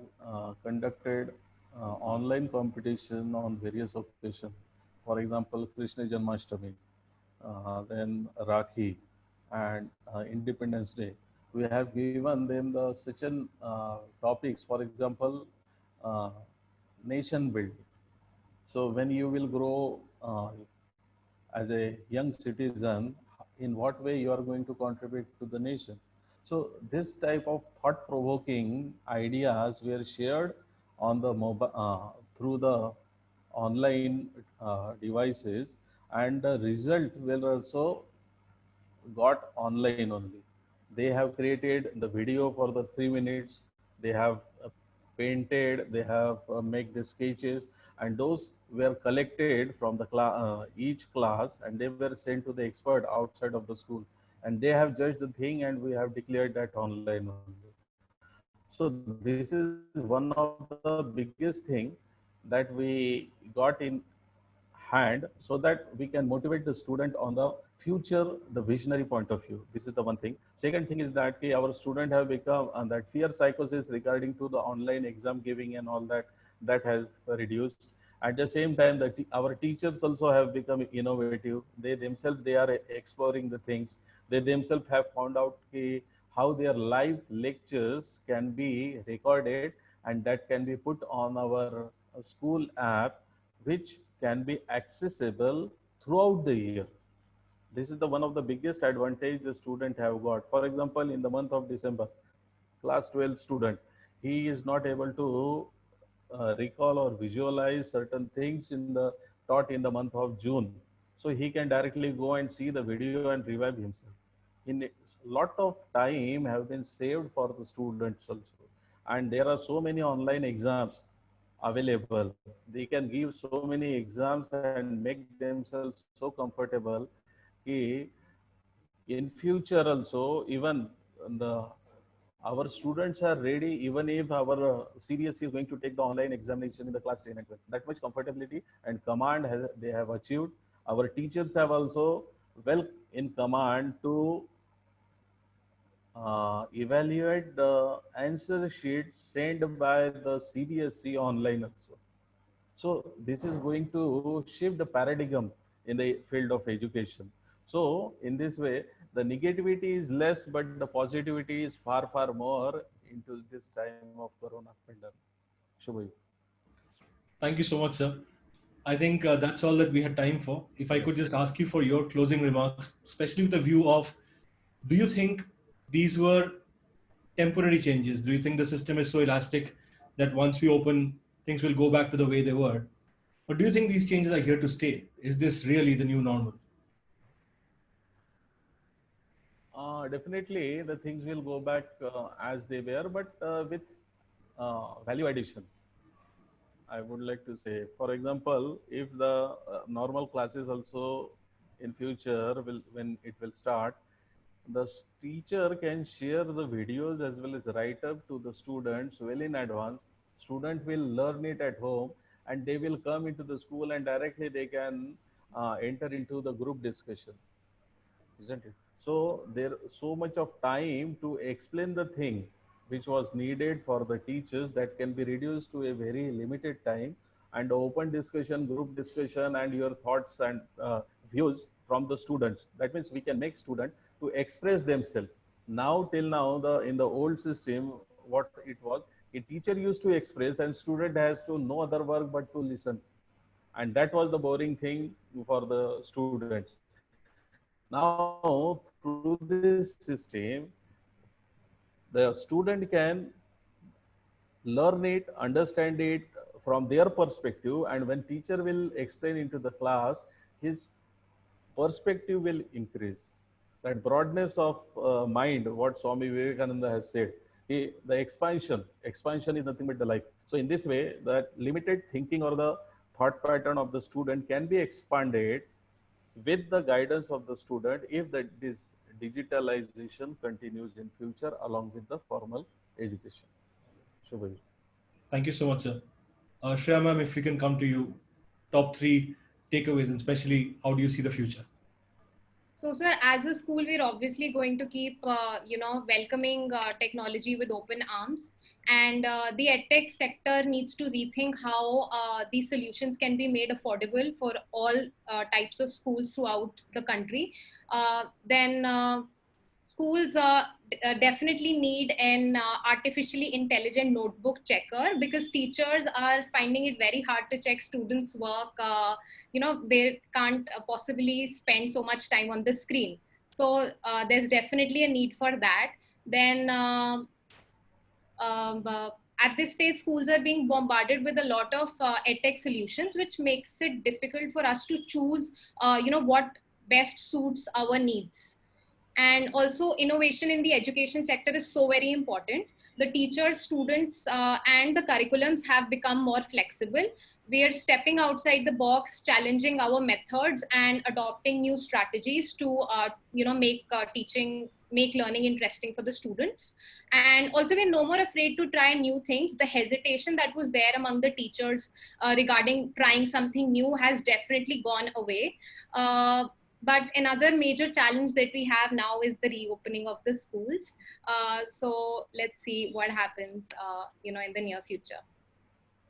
conducted online competition on various occasions. For example, Krishna Janmashtami, then Rakhi, and Independence Day. We have given them the such topics, for example, nation building. So when you will grow as a young citizen, in what way you are going to contribute to the nation. So this type of thought-provoking ideas were shared on the mobile through the online devices, and the result will also got online only. They have created the video for the 3 minutes. They have painted, they have make the sketches, and those were collected from the each class, and they were sent to the expert outside of the school, and they have judged the thing, and we have declared that online only. So this is one of the biggest thing that we got in hand, so that we can motivate the student on the future, the visionary point of view. This is the one thing. Second thing is that our student have become that fear psychosis regarding to the online exam giving and all that, that has reduced. At the same time, that our teachers also have become innovative. They themselves, they are exploring the things. They themselves have found out how their live lectures can be recorded, and that can be put on our school app, which can be accessible throughout the year. This is the one of the biggest advantage the student have got. For example, in the month of December, class 12 student, he is not able to recall or visualize certain things in the taught in the month of June. So he can directly go and see the video and revive himself. In a lot of time have been saved for the students also. And there are so many online exams available. They can give so many exams and make themselves so comfortable. In future also, even our students are ready, even if our CBSE is going to take the online examination in the class 10 and 12. That much comfortability and command they have achieved. Our teachers have also well in command to evaluate the answer sheet sent by the CBSE online also. So this is going to shift the paradigm in the field of education. So in this way, the negativity is less, but the positivity is far, far more into this time of Corona pandemic. Shubhay. Thank you so much, sir. I think that's all that we had time for. If I could just ask you for your closing remarks, especially with the view of, do you think these were temporary changes? Do you think the system is so elastic that once we open, things will go back to the way they were? Or do you think these changes are here to stay? Is this really the new normal? Definitely, the things will go back as they were, but with value addition. I would like to say, for example, if the normal classes also in future will, when it will start, the teacher can share the videos as well as write up to the students well in advance. Student will learn it at home, and they will come into the school, and directly they can enter into the group discussion, isn't it? So there so much of time to explain the thing which was needed for the teachers, that can be reduced to a very limited time, and open discussion, group discussion, and your thoughts and views from the students. That means we can make students to express themselves. Now till now, the in the old system, what it was, A teacher used to express and student has to no other work but to listen. And that was the boring thing for the students. Now, through this system, the student can learn it, understand it from their perspective, and when teacher will explain into the class, his perspective will increase. That broadness of mind, what Swami Vivekananda has said, the expansion is nothing but the life. So in this way, that limited thinking or the thought pattern of the student can be expanded with the guidance of the student if that this digitalization continues in future along with the formal education. Shubhayu. Thank you so much, sir. Shreya ma'am, if we can come to you, top 3 takeaways, and especially how do you see the future? So, sir, as a school, we're obviously going to keep, welcoming technology with open arms. And the edtech sector needs to rethink how these solutions can be made affordable for all types of schools throughout the country. Then schools definitely need an artificially intelligent notebook checker, because teachers are finding it very hard to check students' work. They can't possibly spend so much time on the screen. So there's definitely a need for that. Then at this stage, schools are being bombarded with a lot of edtech solutions, which makes it difficult for us to choose, what best suits our needs. And also, innovation in the education sector is so very important. The teachers, students, and the curriculums have become more flexible. We are stepping outside the box, challenging our methods, and adopting new strategies to, make learning interesting for the students. And also, we're no more afraid to try new things. The hesitation that was there among the teachers regarding trying something new has definitely gone away. But another major challenge that we have now is the reopening of the schools. So let's see what happens, in the near future.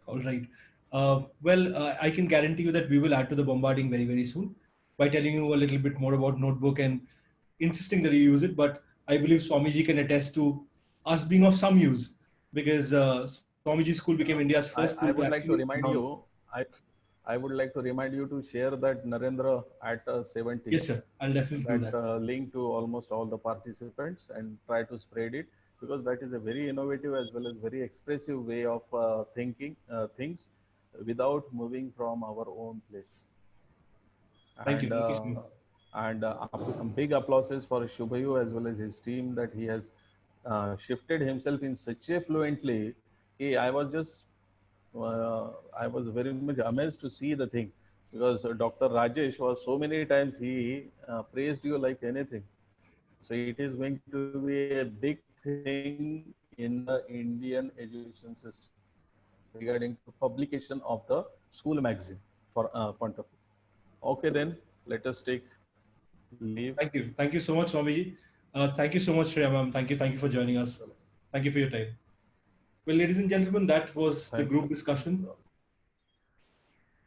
All right. I can guarantee you that we will add to the bombarding very, very soon by telling you a little bit more about Notebook and insisting that you use it. But I believe Swamiji can attest to us being of some use, because Swamiji School became India's first school I would to like to actually remind announce. you, I would like to remind you to share that Narendra at 70. Yes, sir. I'll definitely do that. Link to almost all the participants and try to spread it, because that is a very innovative as well as very expressive way of thinking things without moving from our own place. Thank you. Thank you. And big applauses for Shubhayu as well as his team, that he has shifted himself in such a fluently. I was very much amazed to see the thing, because Dr. Rajesh was so many times he praised you like anything. So it is going to be a big thing in the Indian education system regarding to publication of the school magazine for point of view. Okay, then let us take leave. Thank you. Thank you so much, Swamiji. Thank you so much, Shreya ma'am. Thank you for joining us. Thank you for your time. Well, ladies and gentlemen, that was the group discussion.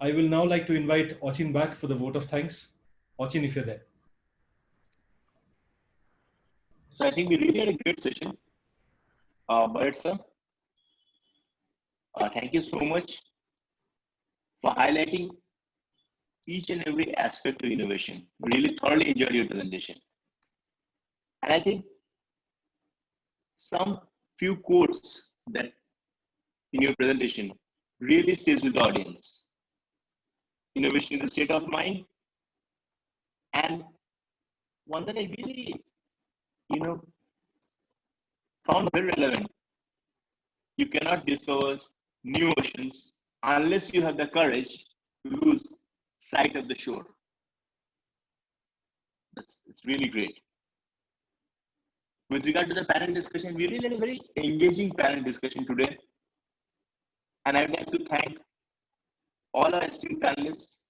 I will now like to invite Ochin back for the vote of thanks. Ochin, if you're there. So I think we really had a great session. Burrett sir, thank you so much for highlighting each and every aspect of innovation. Really thoroughly enjoyed your presentation. And I think some few quotes that in your presentation really stays with the audience. Innovation is a state of mind, and one that I really, found very relevant. You cannot discover new oceans unless you have the courage to lose sight of the shore. It's really great. With regard to the panel discussion, we really had a very engaging panel discussion today. And I'd like to thank all our esteemed panelists.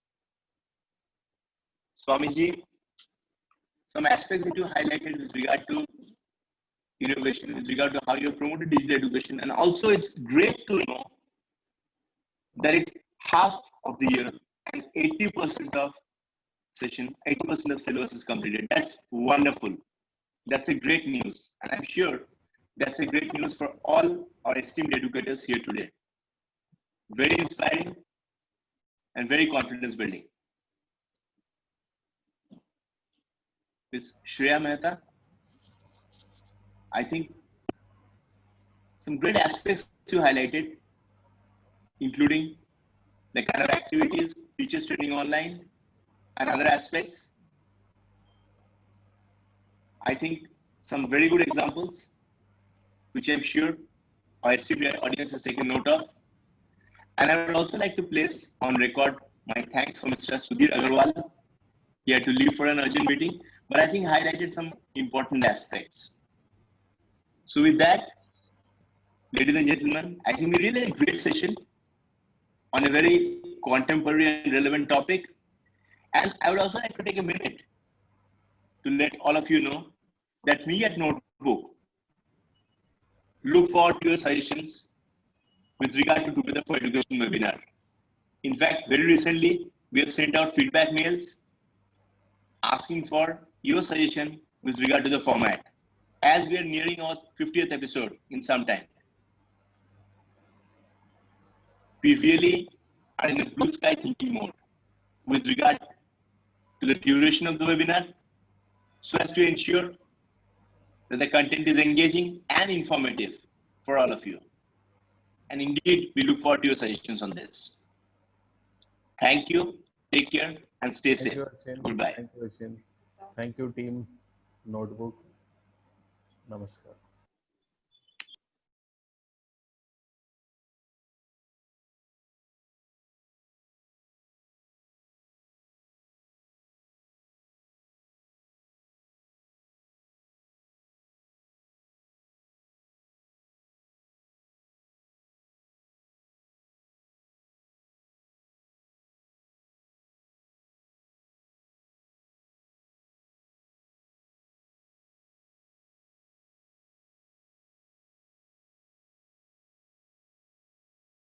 Swamiji, some aspects that you highlighted with regard to innovation, with regard to how you promoted digital education. And also it's great to know that it's half of the year and 80% of session, 80% of syllabus is completed. That's wonderful. That's a great news. And I'm sure That's a great news for all our esteemed educators here today. Very inspiring and very confidence building. Ms. Shreya Mehta, I think some great aspects you highlighted, including the kind of activities teachers training online and other aspects. I think some very good examples, which I'm sure our esteemed audience has taken note of. And I would also like to place on record my thanks for Mr. Sudhir Aggarwal. He had to leave for an urgent meeting, but I think highlighted some important aspects. So with that, ladies and gentlemen, I think we really had a great session on a very contemporary and relevant topic. And I would also like to take a minute to let all of you know that we at Notebook look forward to your suggestions with regard to Together for Education webinar. In fact, very recently, we have sent out feedback mails asking for your suggestion with regard to the format, as we are nearing our 50th episode in some time. We really are in a blue sky thinking mode with regard to the duration of the webinar, so as to ensure that the content is engaging and informative for all of you. And indeed, we look forward to your suggestions on this. Thank you, take care, and stay safe. Goodbye. Thank you, Achin. Thank you, team Notebook. Namaskar.